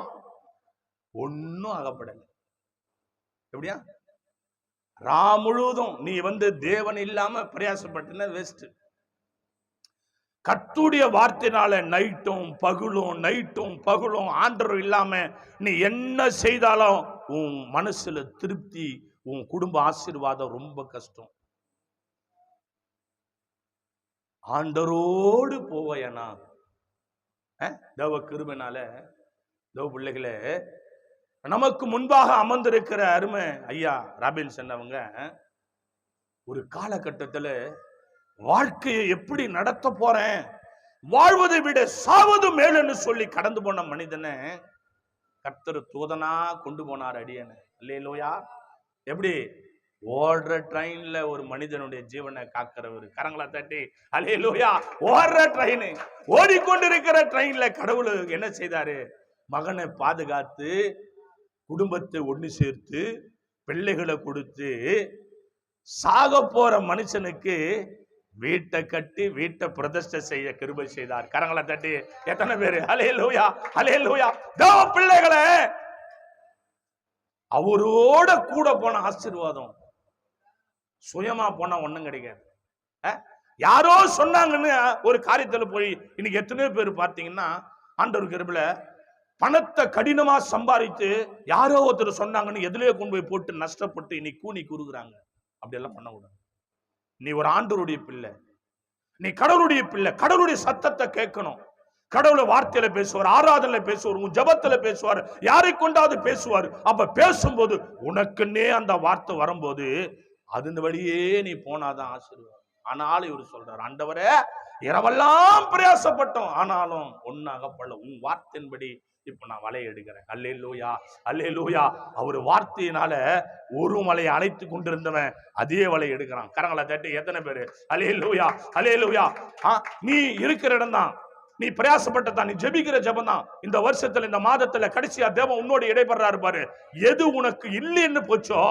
ஒன்னும் அகப்படல. எப்படியா? ரா முழுவதும் நீ தேவன் இல்லாம பிரயாசப்பட்டன வேஸ்ட். கர்த்தருடைய வார்த்தையினால நைட்டும் பகலும் ஆண்டவர் இல்லாம நீ என்ன செய்தாலும் உன் மனசுல திருப்தி, உன் குடும்ப ஆசீர்வாதம் ரொம்ப கஷ்டம். ஆண்டரோடு போவேனா தேவ கிருபையினால. தேவ பிள்ளைகளே, நமக்கு முன்பாக அமர்ந்திருக்கிற அருமை ஐயா ராபின்சன் அவங்க ஒரு காலகட்டத்துல வாழ்க்கையை எப்படி நடத்த போறேன், வாழ்வதை விட சாவது மேலுன்னு சொல்லி கடந்து போன மனிதனை கர்த்தர் தூதனா கொண்டு போனார் அடியனை. அல்லேலூயா. எப்படி? ஓடுற ட்ரெயின்ல ஒரு மனிதனுடைய ஜீவனை காக்கிறவர். கரங்களை தட்டி அல்லேலூயா. ஓடுற ட்ரெயின், ஓடிக்கொண்டிருக்கிற ட்ரெயின்ல கடவுள் என்ன செய்தாரு? மகனை பாதுகாத்து, குடும்பத்தை ஒண்ணு சேர்த்து, பிள்ளைகளை கொடுத்து, சாக போற மனுஷனுக்கு வீட்டை கட்டி வீட்டை பிரதிஷ்டை செய்ய கிருபை செய்தார். கரங்களை தட்டி எத்தனை பேரு அல்லேலூயா, அல்லேலூயா. தேவ பிள்ளைகளே, அவரோட கூட போன ஆசீர்வாதம் சுயமா போனா ஒண்ணும் கிடைக்காது. யாரோ சொன்னாங்கன்னு ஒரு காரியத்துல போய் இன்னைக்கு எத்தனையோ பேர் பார்த்தீங்கன்னா ஆண்டவர் கிருபையில பணத்தை கடினமா சம்பாதித்து யாரோ ஒருத்தர் சொன்னாங்கன்னு எதுலயே கொண்டு போய் போட்டு நஷ்டப்பட்டு இன்னைக்கு கூனி கூறுகிறாங்க. அப்படி எல்லாம் பண்ணக்கூடாது. நீ ஒரு ஆண்டவருடைய பிள்ளை, நீ கடவுளுடைய பிள்ளை. கடவுளுடைய சத்தத்தை கேட்கணும். கடவுளை வார்த்தையில பேசுவார், ஆராதனையில பேசுவார், உன் ஜபத்துல பேசுவார், யாரை கொண்டாவது பேசுவார். அப்ப பேசும்போது உனக்குன்னே அந்த வார்த்தை வரும்போது அது வழியே நீ போனாதான் ஆசீர்வாதம். ஆனாலும் இவர் சொல்றாரு, ஆண்டவரே இரவெல்லாம் பிரயாசப்பட்டோம், ஆனாலும் ஒன்னு அகப்படல, உன் வார்த்தையின்படி இப்ப நான் வலையை எடுக்கிறேன். அல்லேலூயா, அல்லேலூயா. அவர் வார்த்தையினால ஒரு மலையை அழைத்து கொண்டிருந்தவன் அதே வலையை எடுக்கிறான். கரங்களை தட்டி எத்தனை பேரு அல்லேலூயா, அல்லேலூயா. நீ இருக்கிற இடம் தான், நீ பிரயாசப்பட்டதான், நீ ஜெபிக்கிற ஜெபம் தான். இந்த வருஷத்துல இந்த மாதத்துல கடைசியா தேவன் உன்னோடு இடைபெறாரு பாரு. எது உனக்கு இல்லைன்னு போச்சோ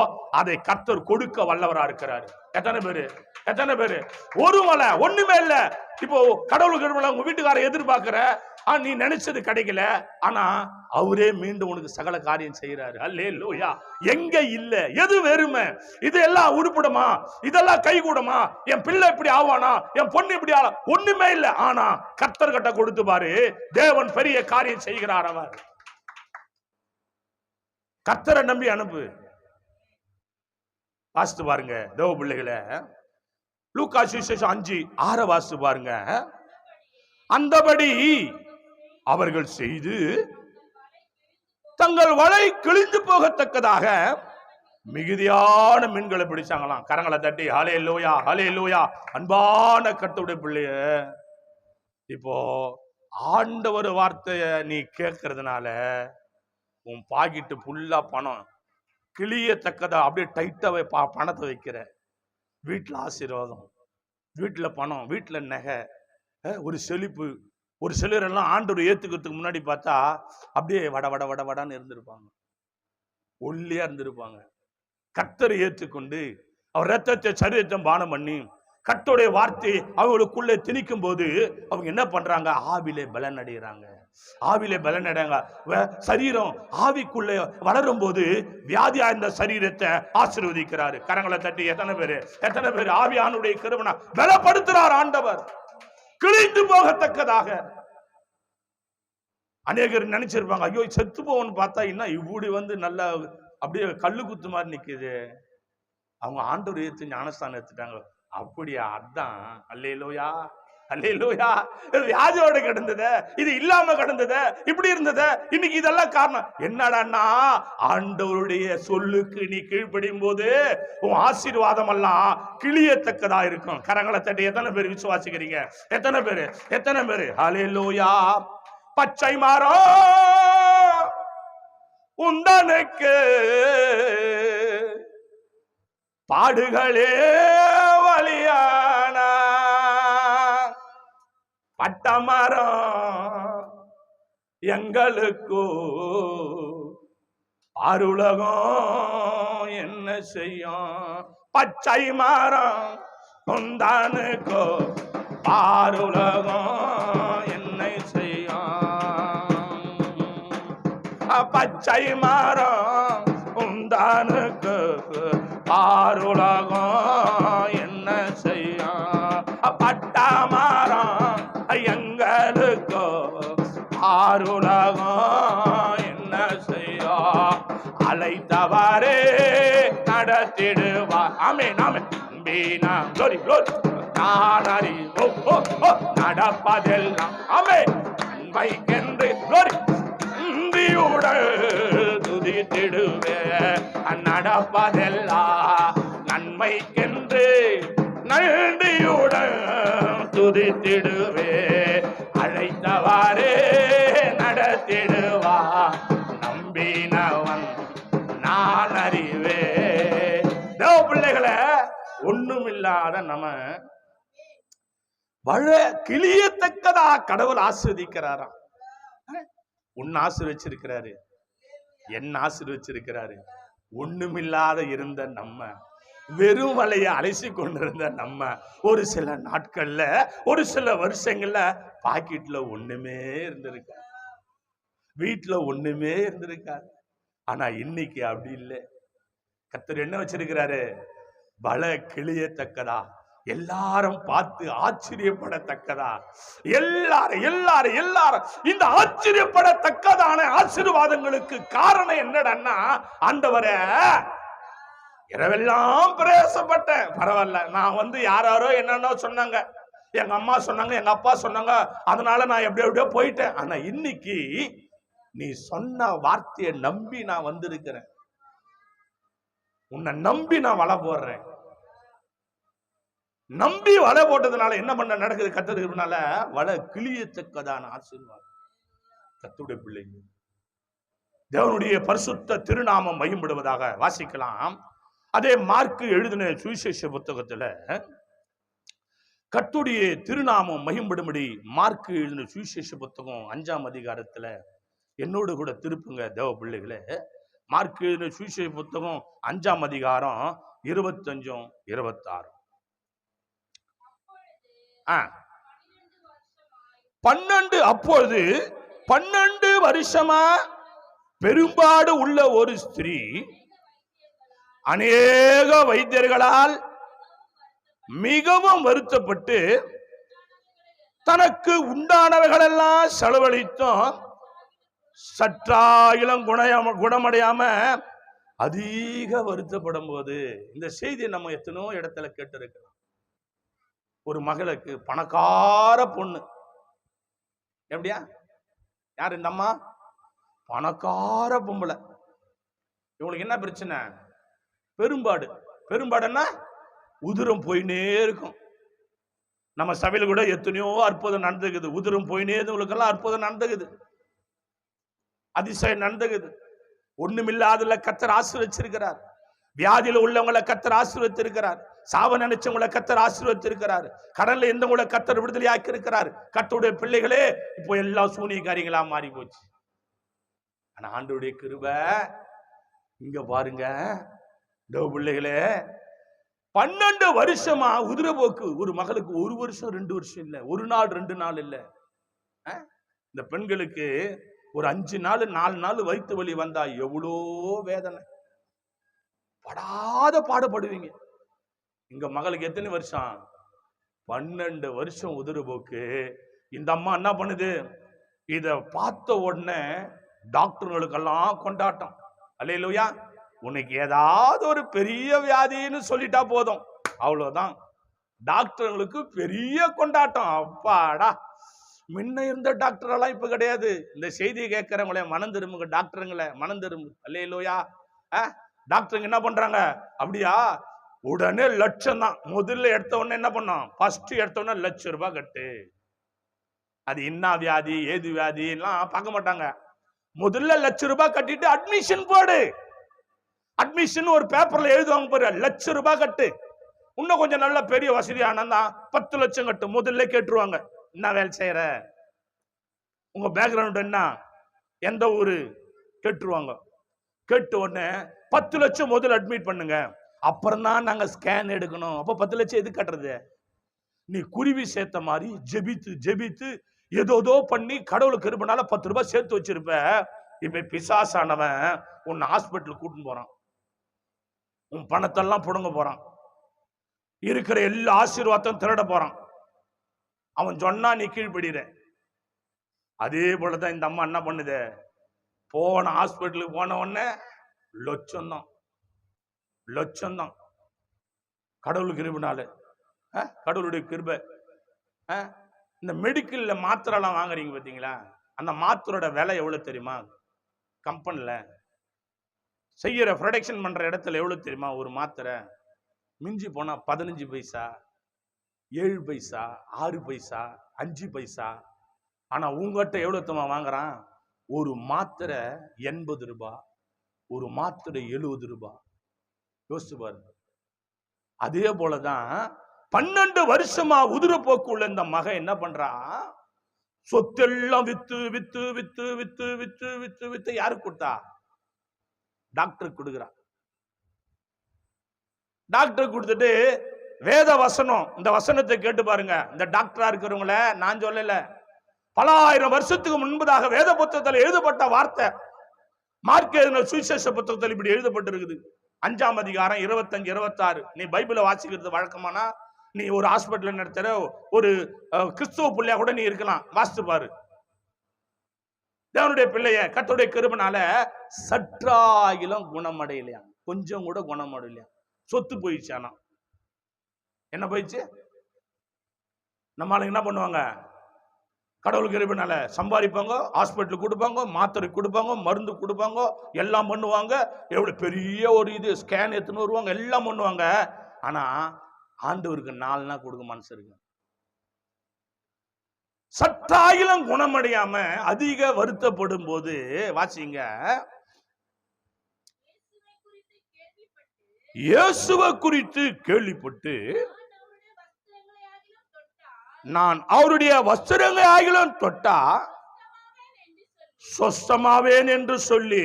அதை கர்த்தர் கொடுக்க வல்லவரா இருக்கிறாரு. எத்தனை பேரு, எத்தனை பேரு? ஒரு மலை ஒண்ணுமே இல்ல. இப்போ கடவுளுக்கு உங்க வீட்டுக்கார எதிர்பார்க்கிற, நீ நினைச்சது கிடைக்கல, ஆனா அவரே மீண்டும் உனக்கு சகல காரியம் செய்யறாரு. அல்லேலூயா. எங்க இல்ல, எது வெறுமை, இதெல்லாம் உருப்படுமா, இதெல்லாம் கை கூடுமா, என் பிள்ளை இப்படி ஆவானா, என் பொண்ணு இப்படி ஆளா, ஒண்ணுமே இல்ல. ஆனா கர்த்தர் கிட்ட கொடுத்து பாரு, தேவன் பெரிய காரியம் செய்கிறார். அவர் கர்த்தரை நம்பி அனுப்பு. வாசித்து பாருங்க தேவ பிள்ளைகளை, லூக்கா சுவிசேஷம் 5:6 வாசித்து பாருங்க. அந்தபடி அவர்கள் செய்து தங்கள் வலை கிழிந்து போகத்தக்கதாக மிகுதியான மீன்களை பிடிச்சாங்களாம். கரங்களை தட்டி ஹல்லேலூயா, ஹல்லேலூயா. அன்பான கர்த்தருடைய பிள்ளைய, இப்போ ஆண்டவர் வார்த்தைய நீ கேட்கறதுனால உன் பாக்கெட்டு ஃபுல்லா பணம் கிளியத்தக்கதா அப்படியே டைட்டாவே பணத்தை வைக்கிற. வீட்டுல ஆசீர்வாதம், வீட்டுல பணம், வீட்டுல நகை, ஒரு செழிப்பு. ஒரு சிலர் எல்லாம் ஆண்டவர் ஏத்துக்கிறதுக்கு முன்னாடி பார்த்தா அப்படியே வட வட வட வடான்னு இருந்திருப்பாங்க, ஒல்லியா இருந்திருப்பாங்க. கர்த்தரை ஏற்றுக்கொண்டு அவர் ரத்தத்தை சரீரத்தை பானம் பண்ணி கர்த்தருடைய வார்த்தையை அவங்களுக்குள்ளே திணிக்கும் போது அவங்க என்ன பண்றாங்க? ஆவிலே பலன் அடைகிறாங்க. ஆவிலே பலன் அடைங்க. சரீரம் ஆவிக்குள்ளே வளரும் போது வியாதியா இந்த சரீரத்தை ஆசீர்வதிக்கிறாரு. கரங்களை தட்டி எத்தனை பேரு ஆவியானுடைய கிருபையை பலப்படுத்துறார் ஆண்டவர், கிழிந்து போகத்தக்கதாக. அநேகர் நினைச்சிருப்பாங்க, ஐயோ செத்து போவன்னு பார்த்தா இன்னும் இப்படி நல்லா அப்படியே கல்லு குத்து மாதிரி நிக்குது. அவங்க ஆண்டவர் ஏத்து ஞானஸ்தானம் எடுத்துட்டாங்க. அப்படியா? அதான் அல்லேலூயா அல்லேலூயா. வியாதியோட கிடந்தது, இது இல்லாம கிடந்தது, இப்படி இருந்தது. இன்னைக்கு இதெல்லாம் காரணம் என்னடான்னா, ஆண்டவருடைய சொல்லுக்கு நீ கீழ்ப்படியும் போது உன் ஆசீர்வாதம் எல்லாம் கிளியத்தக்கதா இருக்கும். கரங்களை தட்டி எத்தனை பேர் விசுவாசிக்கிறீங்க? எத்தனை பேரு அல்லேலூயா. பச்சை மரம் உந்தனுக்கு பாடுகளே வலியான பட்டமரம் எங்களுக்கோ அருளகம் என்ன செய்யும்? பச்சை மரம் உந்தனுக்கோ பாருலகம் என்னை செய்யும். பச்சை மரம் உந்தனுக்கு பாருலகம் என்ன செய்யும்? பட்டமரம் எங்களுக்கோ ஆருலகம் என்ன செய்யும்? அழைத்தவரே நடத்திடுவார். ஆமென் ஆமென். நம்பினா glory glory. நான் அறிவோ நடப்பதெல்லாம் ஆமென் நன்மைக்கென்று glory. நன்றியுடன் துதித்திடுவே. நடப்பதெல்லாம் நன்மைக்கென்று நன்றியுடன் துதித்திடுவே. அழைத்தவாறே நடத்திடுவா. நம்பினவன் நான் அறிவே. தேவ பிள்ளைகளை, ஒண்ணுமில்லாத நம்ம வழ கிளியத்தக்கதா கடவுள் ஆசீர்வதிக்கிறாராம். உன்னை ஆசீர்வச்சிருக்கிறாரு, என்ன ஆசீர்வச்சிருக்கிறாரு. ஒண்ணுமில்லாத இருந்த நம்ம, வெறும் வலையை அலசி கொண்டிருந்த நம்ம, ஒரு சில நாட்கள்ல ஒரு சில வருஷங்கள்ல பாக்கெட்ல ஒண்ணுமே இருந்திருக்காது, வீட்டுல ஒண்ணுமே இருந்திருக்காது. ஆனா இன்னைக்கு அப்படி இல்லை. கர்த்தர் என்ன வச்சிருக்கிறாரு? வள கிளியத்தக்கதா, எல்லாரும் பார்த்து ஆச்சரியப்படத்தக்கதா, எல்லாரும் இந்த ஆச்சரியப்படத்தக்கதான ஆசீர்வாதங்களுக்கு காரணம் என்னடன்னா, ஆண்டவரே இரவெல்லாம் பிரயாசப்பட்டேன், பரவாயில்ல. நான் யாரோ என்னன்னோ சொன்னாங்க, எங்க அம்மா சொன்னாங்க, எங்க அப்பா சொன்னாங்க, அதனால நான் எப்படியோ போயிட்டேன். ஆனா இன்னைக்கு நீ சொன்ன வார்த்தையை நம்பி நான் வந்திருக்கிறேன். உன்னை நம்பி நான் வலை போடுறேன். நம்பி வலை போட்டதுனால என்ன பண்ண நடக்குது? கர்த்தருக்குனால வலை கிளியத்தக்கதான ஆசீர்வாதம். கர்த்தருடைய பிள்ளைங்க, தேவனுடைய பரிசுத்த திருநாமம் மகிமைப்படுவதாக. வாசிக்கலாம். அதே மார்க்கு எழுதின சுவிசேஷ புத்தகத்துல கர்த்தருடைய திருநாமம் மகிமைப்படும்படி மார்க்கு எழுதின சுவிசேஷ புத்தகம் 5ஆம் அதிகாரத்துல என்னோடு கூட திருப்புங்க தேவ பிள்ளைகளே. மார்க்கு எழுதின சுவிசேஷ புத்தகம் 5ஆம் அதிகாரம் 25, 26. 12 அப்பொழுது 12 வருஷமா பெரும்பாடு உள்ள ஒரு ஸ்திரீ அநேக வைத்தியர்களால் மிகவும் வருத்தப்பட்டு தனக்கு உண்டானவைகளெல்லாம் செலவழித்தும் சற்றாயிலும் குணமடையாம அதிக வருத்தப்படும் போது, இந்த செய்தியை நம்ம எத்தனோ இடத்துல கேட்டிருக்கிறோம். ஒரு மகளுக்கு, பணக்கார பொண்ணு, எப்படியா, யாரு இந்த அம்மா? பணக்கார பொம்பளை. இவங்களுக்கு என்ன பிரச்சனை? பெரும்பாடு. பெரும்பாடுன்னா உதிரம் போயினே இருக்கும். நம்ம சபையில் கூட எத்தனையோ அற்புதம் நடந்துக்குது. உதிரம் போயினே இவங்களுக்கெல்லாம் அற்புதம் நடந்துக்குது, அதிசயம் நடந்துக்குது. ஒண்ணுமில்லாதல கர்த்தர் ஆசீர்வச்சிருக்கிறார். வியாதியில உள்ளவங்களை கர்த்தர் ஆசீர்வதித்திருக்கிறார். சாவ நினைச்சவங்களை கர்த்தர் ஆசீர்வதித்திருக்கிறார். கடல்ல இருந்தவங்களை கர்த்தர் விடுதலையாக்கி இருக்கிறார். கர்த்தருடைய பிள்ளைகளே, இப்போ எல்லாம் சூனியக்காரிகளா மாறி போச்சு. ஆனா ஆண்டவருடைய கிருபை இங்க பாருங்க தேவ பிள்ளைகளே, 12 வருஷமா உதிரபோக்கு. ஒரு மகளுக்கு 1 வருஷம் 2 வருஷம் இல்ல, 1 நாள் 2 நாள் இல்ல. இந்த பெண்களுக்கு ஒரு 5 நாள் 4 நாள் வயிற்று வலி வந்தா எவ்வளோ வேதனை, படாத பாடுபடுவீங்க. எங்க மகளுக்கு எத்தனை வருஷம்? 12 வருஷம் உதிரபோக்கு. இந்த அம்மா என்ன பண்ணுது? இத பார்த்த உடனே டாக்டர்களுக்கெல்லாம் கொண்டாட்டம். அல்லேலூயா. உனக்கு ஏதாவது ஒரு பெரிய வியாதின்னு சொல்லிட்டா போதும், அவ்வளவுதான். டாக்டர்களுக்கு பெரிய கொண்டாட்டம். அப்பாடா, முன்ன இருந்த டாக்டர் எல்லாம் இப்ப கிடையாது. இந்த செய்தியை கேட்கிறவங்களே மனம் திரும்புங்க, டாக்டருங்களே மனம் திரும்பு. அல்லேலூயா. டாக்டருங்க என்ன பண்றாங்க? அப்படியா, உடனே லட்சம் தான். முதல்ல எடுத்த உடனே என்ன பண்ணோம்? ஃபர்ஸ்ட் எடுத்த உடனே ₹1,00,000 கட்டு. அது என்ன வியாதி ஏது வியாதி எல்லாம் பார்க்க மாட்டாங்க. முதல்ல ₹1,00,000 கட்டிட்டு அட்மிஷன் போடு. அட்மிஷன் ஒரு பேப்பர்ல எழுதுவாங்க பாரு, ₹1,00,000 கட்டு. இன்னும் கொஞ்சம் நல்ல பெரிய வசதியானா 10 லட்சம் கட்டு. முதல்ல கேட்டுருவாங்க, என்ன வேலை செய்யற, உங்க பேக்ரவுண்ட் என்ன, எந்த ஊரு கேட்டுருவாங்க. கேட்ட உடனே 10 லட்சம் முதல்ல அட்மிட் பண்ணுங்க, அப்புறம் தான் நாங்க ஸ்கேன் எடுக்கணும். அப்ப 10 லட்சம் எது கட்டுறது? நீ குருவி சேர்த்த மாதிரி ஜெபித்து ஜெபித்து ஏதோ பண்ணி கடவுளுக்கு கிருபைனால ₹10 சேர்த்து வச்சிருப்ப. இப்ப பிசாசானவன் உன்னை ஹாஸ்பிட்டல் கூட்டின்னு போறான், உன் பணத்தெல்லாம் புடுங்க போறான், இருக்கிற எல்லா ஆசீர்வாதத்தையும் திருட போறான். அவன் சொன்னா நீ கீழ்படிற. அதே போலதான் இந்த அம்மா என்ன பண்ணுது? போன ஹாஸ்பிட்டலுக்கு போன உடனே லட்சம் தான். கடவுளுக்கு கிருபைனால, கடவுளுடைய கிருபை. இந்த மெடிக்கல்ல மாத்திரை எல்லாம் வாங்குறீங்க பாத்தீங்களா, அந்த மாத்திரோட விலை எவ்வளவு தெரியுமா? கம்பெனில செய்யற ப்ரொடக்ஷன் பண்ற இடத்துல எவ்வளவு தெரியுமா? ஒரு மாத்திரை மிஞ்சி போனா 15 பைசா, 7 பைசா, 6 பைசா, 5 பைசா. ஆனா உங்ககிட்ட எவ்வளவு வாங்குறான்? ஒரு மாத்திரை ₹80, ஒரு மாத்திரை ₹70. யோசிச்சு பாருங்க. அதே போலதான் 12 வருஷமா உதிரப்போக்கு உள்ள இந்த மகன் என்ன பண்றா? சொத்தெல்லாம் with with with with with with with யாருக்கு கொடுத்தா? டாக்டருக்கு கொடுக்குறா. டாக்டர் கொடுத்துட்டு வேத வசனம், இந்த வசனத்தை கேட்டு பாருங்க. இந்த டாக்டரா இருக்கிறவங்கள நான் சொல்லல, பல ஆயிரம் வருஷத்துக்கு முன்பதாக வேத புத்தகத்தில் எழுதப்பட்ட வார்த்தை. மார்க் எழுதின சுவிசேஷ புத்தகத்தில் இப்படி எழுதப்பட்டிருக்குது. 5ஆம் அதிகாரம் 25, 26. நீ பைபிளை வாசிக்கிறது வழக்கமானா, நீ ஒரு ஹாஸ்பிட்டல் நடத்துற ஒரு கிறிஸ்துவ பிள்ளையா கூட நீ இருக்கலாம், வாசித்து பாரு. தேவனுடைய பிள்ளைய கர்த்தருடைய கிருபைனால சற்றாகிலும் குணமடையலையா, கொஞ்சம் கூட குணமடையலையா, சொத்து போயிடுச்சு. ஆனா என்ன போயிடுச்சு? நம்மளுக்கு என்ன பண்ணுவாங்க? கடவுளுக்கு கிருபைனால சம்பாதிப்பாங்க, ஹாஸ்பிட்டலுக்கு கொடுப்பாங்க, மாத்திரை கொடுப்பாங்க, மருந்து கொடுப்பாங்க, எல்லாம் பண்ணுவாங்க. எவ்வளவு பெரிய ஒரு இது ஸ்கேன் எடுத்துன்னு வருவாங்க, எல்லாம் பண்ணுவாங்க. ஆனா ஆண்டவருக்கு 4 நாள் கொடுக்க மனசு இருக்கு. சற்றாயிலும் குணமடையாம அதிக வருத்தப்படும் போது வாசிங்க, இயேசுவை குறித்து கேள்விப்பட்டு நான் அவருடைய வஸ்திரங்களை ஆகிலும் தொட்டா சொஸ்தமாவேன் என்று சொல்லி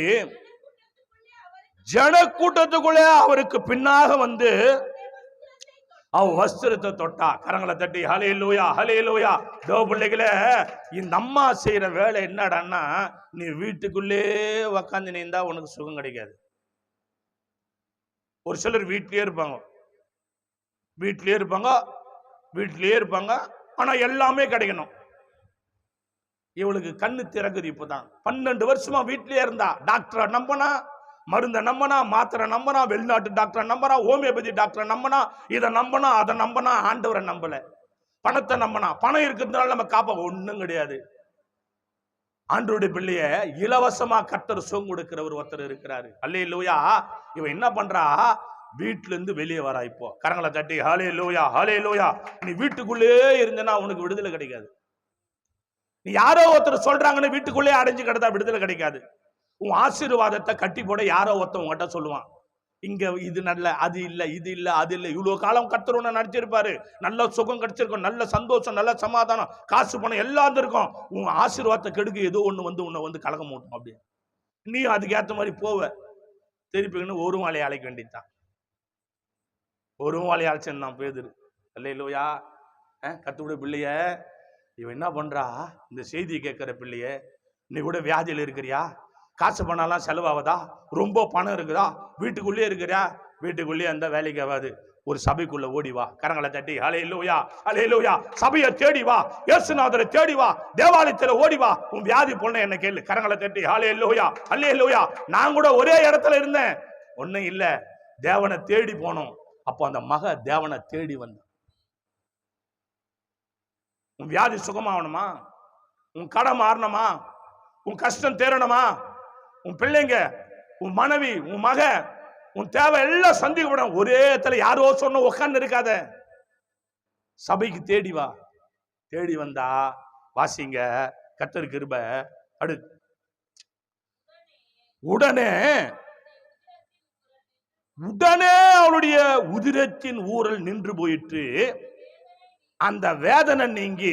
ஜன கூட்டத்துக்குள்ளே அவருக்கு பின்னாக வந்து அவ வஸ்திரத்தை தொட்டா. கரங்களை தட்டி ஹல்லேலூயா ஹல்லேலூயா. தேவ பிள்ளைகளே, இந்த அம்மா செய்யற வேலை என்னடான்னா, நீ வீட்டுக்குள்ளே உக்காந்து நீந்தா உனக்கு சுகம் கிடைக்காது. ஒரு சிலர் வீட்லயே இருப்பாங்க, ஆனா எல்லாமே கிடைக்கணும். இவளுக்கு கண்ணு திறக்குது இப்பதான். 12 வருஷமா வீட்லயே இருந்தா. டாக்டரை நம்பனா, மருந்தை நம்பனா, மாத்திரை நம்பனா, வெளிநாட்டு டாக்டரை நம்பனா, ஹோமியோபதி டாக்டரை நம்பனா, இதை நம்பனா அதை நம்பனா, ஆண்டவரை நம்பல. பணத்தை நம்பனா, பணம் இருக்கிறதுனால நம்ம காப்பா ஒண்ணும் கிடையாது. ஆண்டவருடைய பிள்ளைய இலவசமா கர்த்தர் சுகம் கொடுக்கிறவர் ஒருத்தர் இருக்கிறாரு. அல்லேலூயா. இவன் என்ன பண்றா? வீட்டுல இருந்து வெளியே வரா. இப்போ கரங்களை தட்டி ஹல்லேலூயா ஹல்லேலூயா. நீ வீட்டுக்குள்ளே இருந்தனா உனக்கு விடுதலை கிடைக்காது. நீ யாரோ ஒருத்தர் சொல்றாங்கன்னு வீட்டுக்குள்ளே அடைஞ்சு கிடந்தா விடுதலை கிடைக்காது. உன் ஆசீர்வாதத்தை கட்டி போட யாரோ ஒருத்தன் உங்ககிட்ட சொல்லுவான், இங்க இது நல்ல, அது இல்ல, இது இல்ல, அது இல்ல. இவ்வளவு காலம் கர்த்தர் உன்னை நடிச்சிருப்பாரு, நல்ல சுகம் கிடைச்சிருக்கும், நல்ல சந்தோஷம், நல்ல சமாதானம், காசு பணம் எல்லாம் இருக்கும். உன் ஆசீர்வாதத்தை கெடுக்க ஏதோ ஒண்ணு வந்து உன்னை வந்து கலக்க மாட்டோம். அப்படியே நீ அதுக்கு ஏற்ற மாதிரி போவ, திருப்பின்னு ஒரு மாலையை அழைக்க வேண்டியதுதான். ஒரு வாழையை அழைச்சிருந்தான் பேதுரு. அல்லேலூயா. கத்துடைய பிள்ளைய இவன் என்ன பண்றா, இந்த செய்தியை கேட்கிற பிள்ளைய, நீ கூட வியாதியில் இருக்கிறியா, காசு பண்ணாலாம் செலவாகுதா, ரொம்ப பணம் இருக்குதா, வீட்டுக்குள்ளே இருக்கிறியா, வீட்டுக்குள்ளேயே அந்த வேலைக்கு ஆகாது, ஒரு சபைக்குள்ள ஓடி வா, கரங்களை தட்டி ஹல்லேலூயா ஹல்லேலூயா, சபையை தேடி வா, இயேசுநாதரை தேடி வா, தேவாலயத்துல ஓடி வா, உன் வியாதி போன என்ன கேளு, கரங்களை தட்டி ஹல்லேலூயா ஹல்லேலூயா. நான் கூட ஒரே இடத்துல இருந்தேன், ஒன்னும் இல்ல, தேவனை தேடி போனோம். அப்போ அந்த மக தேவனை தேடி வந்த. உன் வியாதி சுகமாகணுமா, உன் கடை மாறணுமா, உன் கஷ்டம் தேரணுமா, உன் பிள்ளைங்க, உன் மனைவி, உன் மக, உன் தேவை எல்லாம் சந்திக்கப்படும். ஒரே இடத்துல யாரோ சொன்ன உட்கார்ந்து இருக்காத, சபைக்கு தேடி வா. தேடி வந்தா வாசிங்க, கர்த்தர் கிருபை. உடனே அவளுடைய உதிரத்தின் ஊரல் நின்று போயிற்று, அந்த வேதனை நீங்கி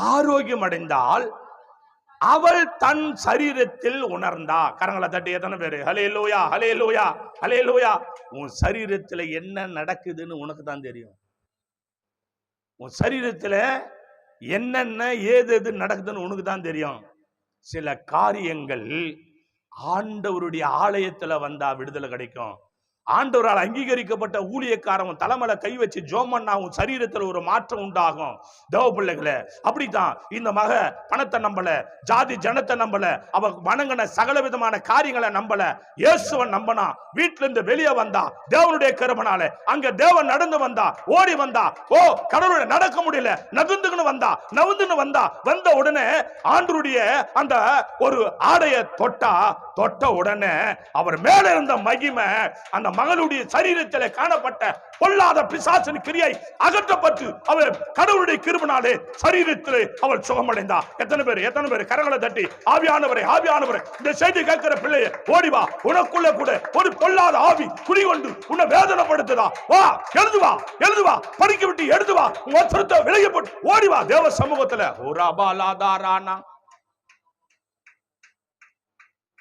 ஆரோக்கியம் அடைந்தால் அவள் தன் சரீரத்தில் உணர்ந்தா. கரங்களை தட்டி எத்தனை பேரு ஹல்லேலூயா ஹல்லேலூயா ஹல்லேலூயா. உன் சரீரத்துல என்ன நடக்குதுன்னு உனக்கு தான் தெரியும். உன் சரீரத்துல என்னென்ன ஏது நடக்குதுன்னு உனக்கு தான் தெரியும். சில காரியங்கள் ஆண்டவருடைய ஆலயத்துல வந்தா விடுதலை கிடைக்கும். ஆண்டவரால் அங்கீகரிக்கப்பட்ட ஊழியக்காரன் தலைமையில கை வச்சு ஜோமன்னா உன் சரீரத்தில் ஒரு மாற்றம் உண்டாகும். தேவ பிள்ளைகளே, அப்படித்தான் இந்த மக பணத்தை நம்பல, ஜாதி ஜனத்தை நம்பல, அவ வணங்கின சகல விதமான காரியங்களை நம்பல, இயேசுவன் நம்பனா. வீட்டுல இருந்து வெளியே வந்தா தேவனுடைய கிருபையால, அங்க தேவன் நடந்து வந்தா, ஓடி வந்தா. ஓ கடவுளை நடக்க முடியல, நகுந்துன்னு வந்தா. வந்த உடனே ஆண்டவருடைய அந்த ஒரு ஆடைய தொட்ட உடனே அவர் மேல இருந்த மகிமை அந்த மகளுடைய சரீரத்தில் காணப்பட்ட பொல்லாத பிசாசின் கிரியை அகற்றப்பட்டு அவள் கடவுளுடைய கிருபையாலே சரீரத்திலே அவள் சுகமடைந்தா. எத்தனை பேர் கரங்களை தட்டி ஆவியானவரே இந்த செய்தி கேட்கிற பிள்ளையை ஓடி வா, உனக்குள்ள கூட ஒரு பொல்லாத ஆவி குடிகொண்டு உன்னை வேதனைப்படுத்துதா, வா எழுதுவா படிக்க விட்டு எடுத்து வா, வஸ்திரத்தை விலகி போட்டு ஓடி வா தேவ சமூகத்துல. ஓராபாலாதாரானா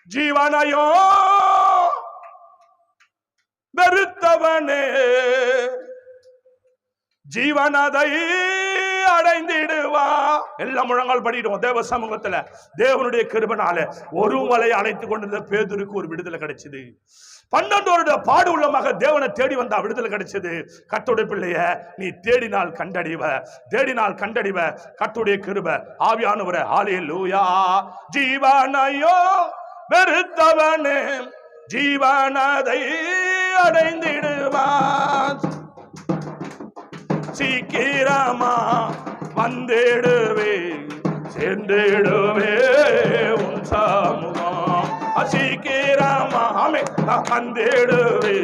ஜீவனையோ வெறுத்தவனே ஜீவனதை அடைந்திடுவா. எல்லாம் முழங்கால் படிடுவோம் தேவ சமூகத்துல. தேவனுடைய கிருபையால ஒரு வலையை அழைத்துக் கொண்டிருந்த பேதுருக்கு ஒரு விடுதலை கிடைச்சது. 12 வருட பாடு உள்ள மக தேவனை தேடி வந்தா விடுதலை கிடைச்சது. கர்த்தருடைய பிள்ளைய நீ தேடினால் கண்டடிவ. கர்த்தருடைய கிருபை. ஆவியானவரே ஹல்லேலூயா. ஜீவனையோ வெறுத்தவனே ஜீவனதை அடைந்திடுவான், சீக்கிரமா வந்திடுவே சேர்ந்திடுவே உன் சமூகம், சீக்கிரமா வந்திடுவே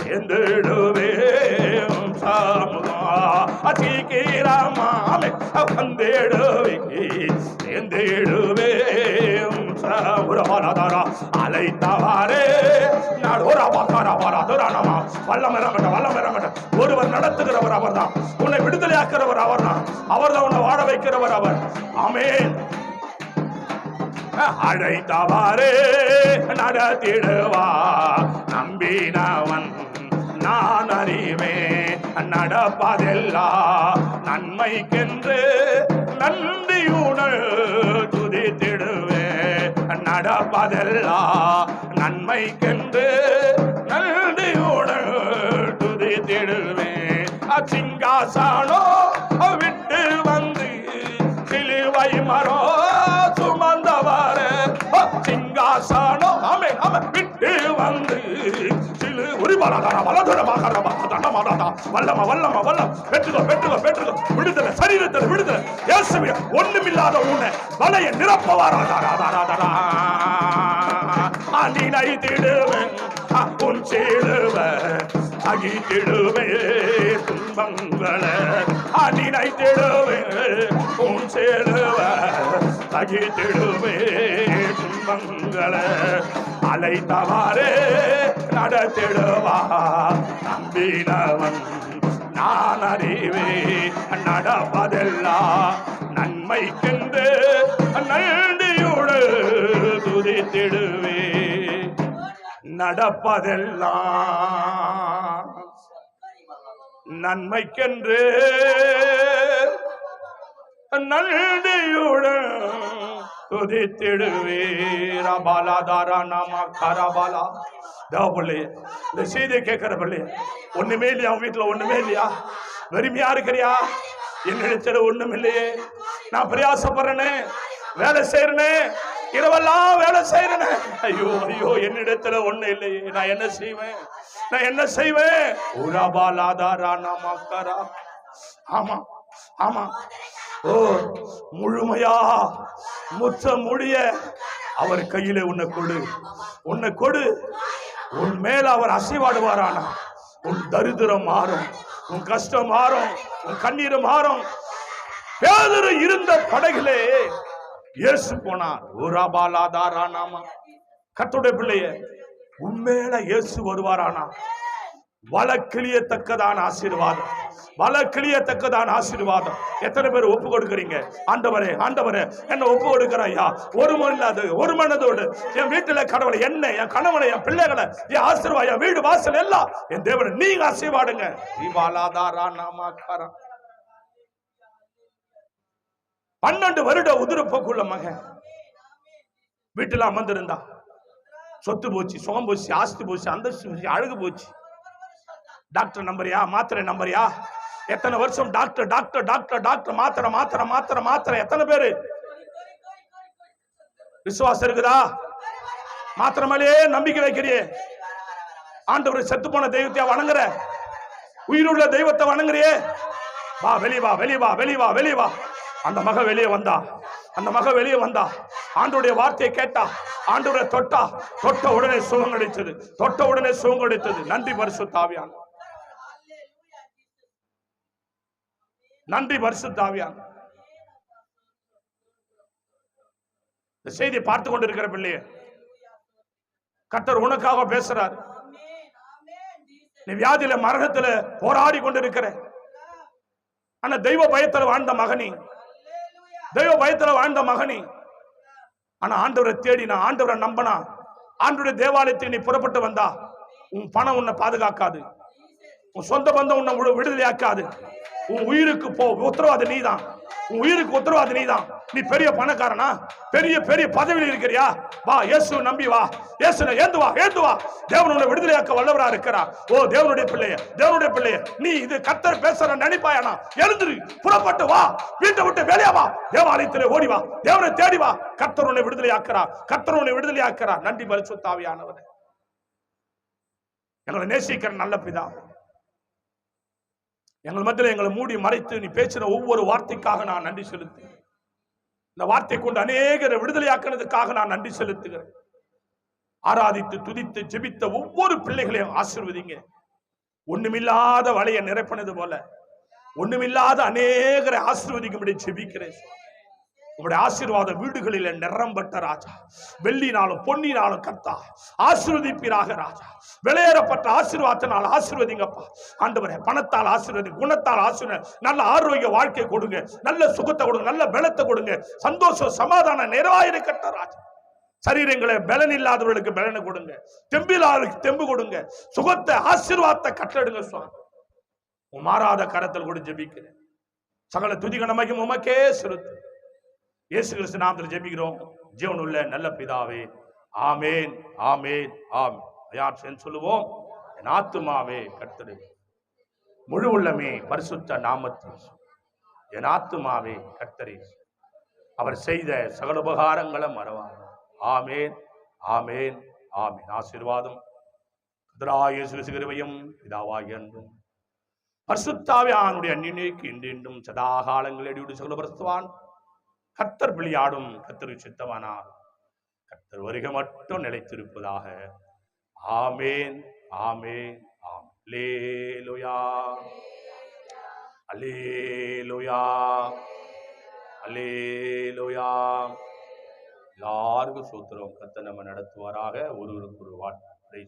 சேர்ந்திடுவே உன் சமூகம், சீக்கிரமா வந்திடுவே சேர்ந்திடுவே அழைத்தவாரே ஒருவர் நடத்துகிறவர் அவர் தான், உன்னை விடுதலையாக்கிறவர் அவர் தான், அவர் தான் உன்னை வாழ வைக்கிறவர் அவர். ஆமென். அழைத்தவாரே நடத்திடுவா, நம்பினவன் நான் அறிவே, நடப்பதெல்லாம் நன்மைக்கென்று நன்றியுணர் துதித்திடுவே, நடப்பதெல்லாம் நன்மைக்கென்று நன்றியுணர் துதித்திடுவே. சிங்காசனோ விட்டு வந்து சிலுவை மரோ சுமந்தவாறு, சிங்காசனோ விட்டு வந்து விடுதலை சரீரத்தில் விடுதலை. ஒண்ணுமில்லாத உன்னை வலைய நிரப்பவாராதாரா நினைத்திடுவேன் உன் சேடுவன் அகித்திடுவே துன்பங்களை, நினைத்திடுவே உன் சேடுவ அகித்திடுவே துன்பங்களை. அழைத்தவாறே நடத்திடுவா, நம்பினவன் நான் அறிவே, நடப்பதெல்லாம் நன்மைக்கென்று நன்றியோடு துதித்திடுவே. நடப்பதெல்லாம் நன்மைக்கென்று நன்றியுடன் துதித்திடுவீர். அபாலாதாரா நாமா கரபாலா. தேவபிள்ளை, இந்த செய்தியை கேட்கிற பிள்ளை, ஒண்ணுமே இல்லையா? அவன் வீட்டுல ஒண்ணுமே இல்லையா? வெறுமையா இருக்கிறியா? என்னிடத்துல ஒண்ணும் இல்லையே, நான் பிரயாசப்படுறேனே, வேலை செய்யறேனே, இரவெல்லாம் வேலை செய்யறேனே, ஐயோ ஐயோ என்னிடத்துல ஒண்ணு இல்லையே, நான் என்ன செய்வேன்? நான் என்ன செய்வேன்? ஆமா ஆமா. ஓ, முழுமையா முற்ற முடிய அவர் கையில உன்னை கொடு, உன்னை கொடு. உன் மேல அவர் அசைவாடுவாரானா உன் தரித்திரம் மாறும், உன் கஷ்டம் மாறும், உன் கண்ணீர் மாறும். பேதுரு இருந்த படகிலே இயேசு போனார். கர்த்தருடைய பிள்ளைய, உண்மையில இயேசு வருவாரானா வழக்கிழியத்தக்கதான ஆசீர்வாதம், வழக்கிழியத்தக்கதான ஆசீர்வாதம். எத்தனை பேர் ஒப்பு கொடுக்கிறீங்க? ஆண்டவரே ஆண்டவரே என்ன ஒப்பு கொடுக்கிற ஐயா, ஒரு மனது ஒரு மனதோடு என் வீட்டுல கடவுளை, என்ன, என் கணவனை, என் பிள்ளைகளை, என் ஆசீர்வாதம், என் வீடு வாசல் எல்லாம் என் தேவனை நீங்க ஆசீர்வாடுங்க. 12 வருட உதிரப்போக்குள்ள மகன் வீட்டுல அமர்ந்திருந்தா, சொத்து போச்சு, சுகம் போச்சு, ஆஸ்தி போச்சு, அந்தஸ்து போச்சு, அழகு போச்சு. டாக்டர் நம்பரியா? மாத்திரை நம்பரியா? எத்தனை வருஷம் டாக்டர் டாக்டர் டாக்டர் டாக்டர், மாத்திரை மாத்திரை மாத்திரை மாத்திரை. எத்தனை பேரு விசுவாசம் இருக்குதா? மாத்திரை மேலேயே நம்பிக்கை வைக்கிறியே. ஆண்டவர் செத்து போன தெய்வத்தை வணங்குற, உயிருள்ள தெய்வத்தை வணங்குறியே. வா வெளியே வா, வெளியே வா, வெளியே வா, வெளியே வா. அந்த மக வெளியே வந்தா, அந்த மக வெளியே வந்தா, ஆண்டவருடைய வார்த்தையை கேட்டா, ஆண்டவரை தொட்டா, தொட்ட உடனே சுகம் கிடைத்தது, தொட்ட உடனே சுகம் கிடைத்தது. நன்றி பரிசுத்த ஆவியானவர், நன்றி பரிசுத்த ஆவியானவர். இந்த செய்தியை பார்த்து கொண்டிருக்கிற பிள்ளைய, கர்த்தர் உனக்காக பேசுறார். நீ வியாதியில மரணத்துல போராடி கொண்டிருக்கிற, ஆனா தெய்வ பயத்துல வாழ்ந்த மகனி, தெய்வ பயத்துல வாழ்ந்த மகனி, ஆனா ஆண்டவரை தேடினா, ஆண்டவரை நம்பினா, ஆண்டவருடைய தேவாலயத்துக்கு நீ புறப்பட்டு வந்தா, உன் பணம் உன்னை பாதுகாக்காது, உன் சொந்த பந்தம் உன்னை விடுதலையாக்காது. உன் உயிருக்கு உத்தரவாதி நீதான், உன் உயிருக்கு உத்தரவாதி நீதான். நீ பெரிய பணக்காரனா, பெரிய பெரிய பதவியில் இருக்கிறியா? வா, இயேசு நம்பி வா, இயேசுவை ஏந்து வா, ஏந்து வா. தேவனுடைய விடுதலையாக்க வல்லவரா இருக்கிறார். ஓ தேவனுடைய பிள்ளைய, தேவனுடைய பிள்ளைய, நீ இது கர்த்தர் பேசுற நினைப்பாயானா, எழுந்துரு, புறப்பட்டு வா, வீட்டை விட்டு வெளியே வா, தேவாலயத்திலே ஓடி வா, தேவனை தேடி வா. கர்த்தர் உன்னை விடுதலையாக்குறார், கர்த்தர் உன்னை விடுதலையாக்குறார். நன்றி பரிசுத்த ஆவியானவரே. எங்களை நேசிக்கிற நல்ல பிதா, எங்கள் மத்தியில் எங்களை மூடி மறைத்து நீ பேசின ஒவ்வொரு வார்த்தைக்காக நான் நன்றி செலுத்துகிறேன். இந்த வார்த்தை கொண்டு அநேகரை விடுதலையாக்குனதுக்காக நான் நன்றி செலுத்துகிறேன். ஆராதித்து துதித்து ஜெபித்த ஒவ்வொரு பிள்ளைகளையும் ஆசீர்வதிங்க. ஒண்ணுமில்லாத வலையை நிரப்பினது போல ஒண்ணுமில்லாத அநேகரை ஆசீர்வதிக்கும்படி ஜெபிக்கிறேன். உங்களுடைய ஆசீர்வாத வீடுகளில் நிரம்பட்ட ராஜா, வெள்ளினாலும் பொன்னினாலும் கர்த்தா ஆசீர்வதிப்பீராக ராஜா. வெளியேறப்பட்ட ஆசீர்வாதத்தினால் ஆசீர்வதிங்கப்பா. ஆண்டவரே, பணத்தால் ஆசீர்வதி, குணத்தால் ஆசீர்வதி, நல்ல ஆரோக்கிய வாழ்க்கை கொடுங்க, நல்ல சுகத்தை கொடுங்க, நல்ல பலத்தை கொடுங்க, சந்தோஷம் சமாதான நிறைவாயிருக்கட்ட ராஜா. சரீரங்களை பலன் இல்லாதவர்களுக்கு பலனை கொடுங்க, தெம்பில்லாதவர்களுக்கு தெம்பு கொடுங்க, சுகத்தை ஆசீர்வாதத்தை கட்டடுங்க சுவாமி. மாறாத கரத்தில் கூட ஜெபிக்கிறேன். சகல துதிக நமக்கும் உமக்கே செலுத்து. இயேசு கிறிஸ்து நாமத்தில் ஜெபிக்கிறோம் ஜீவனுள்ள நல்ல பிதாவே, ஆமேன் ஆமேன் ஆமேன். யார் சொல்லுவோம்? என் ஆத்துமாவே கர்த்தரை முழு உள்ளமே பரிசுத்த நாமத்தில், என் ஆத்துமாவே கர்த்தரை அவர் செய்த சகல உபகாரங்களை மறவார். ஆமேன் ஆமேன் ஆமேன். ஆசீர்வாதம் கிருபையும் பிதாவாகிய அன்பும் பரிசுத்தாவியானுடைய அந்நியனுக்கு இன்றும் சதா காலங்களில் சகல பரிசுத்தவான் கர்த்தர் பிள்ளையாடும் கர்த்தருக்கு சித்தமானார். கர்த்தர் வருகை மட்டும் நிலைத்திருப்பதாக. ஆமேன் ஆமேன் ஆம். அல்லேலூயா அல்லேலூயா அல்லேலூயா. எல்லாருக்கும் சூத்திரம். கர்த்தர் நம்ம நடத்துவாராக. ஒருவருக்கு ஒரு வார்த்தை.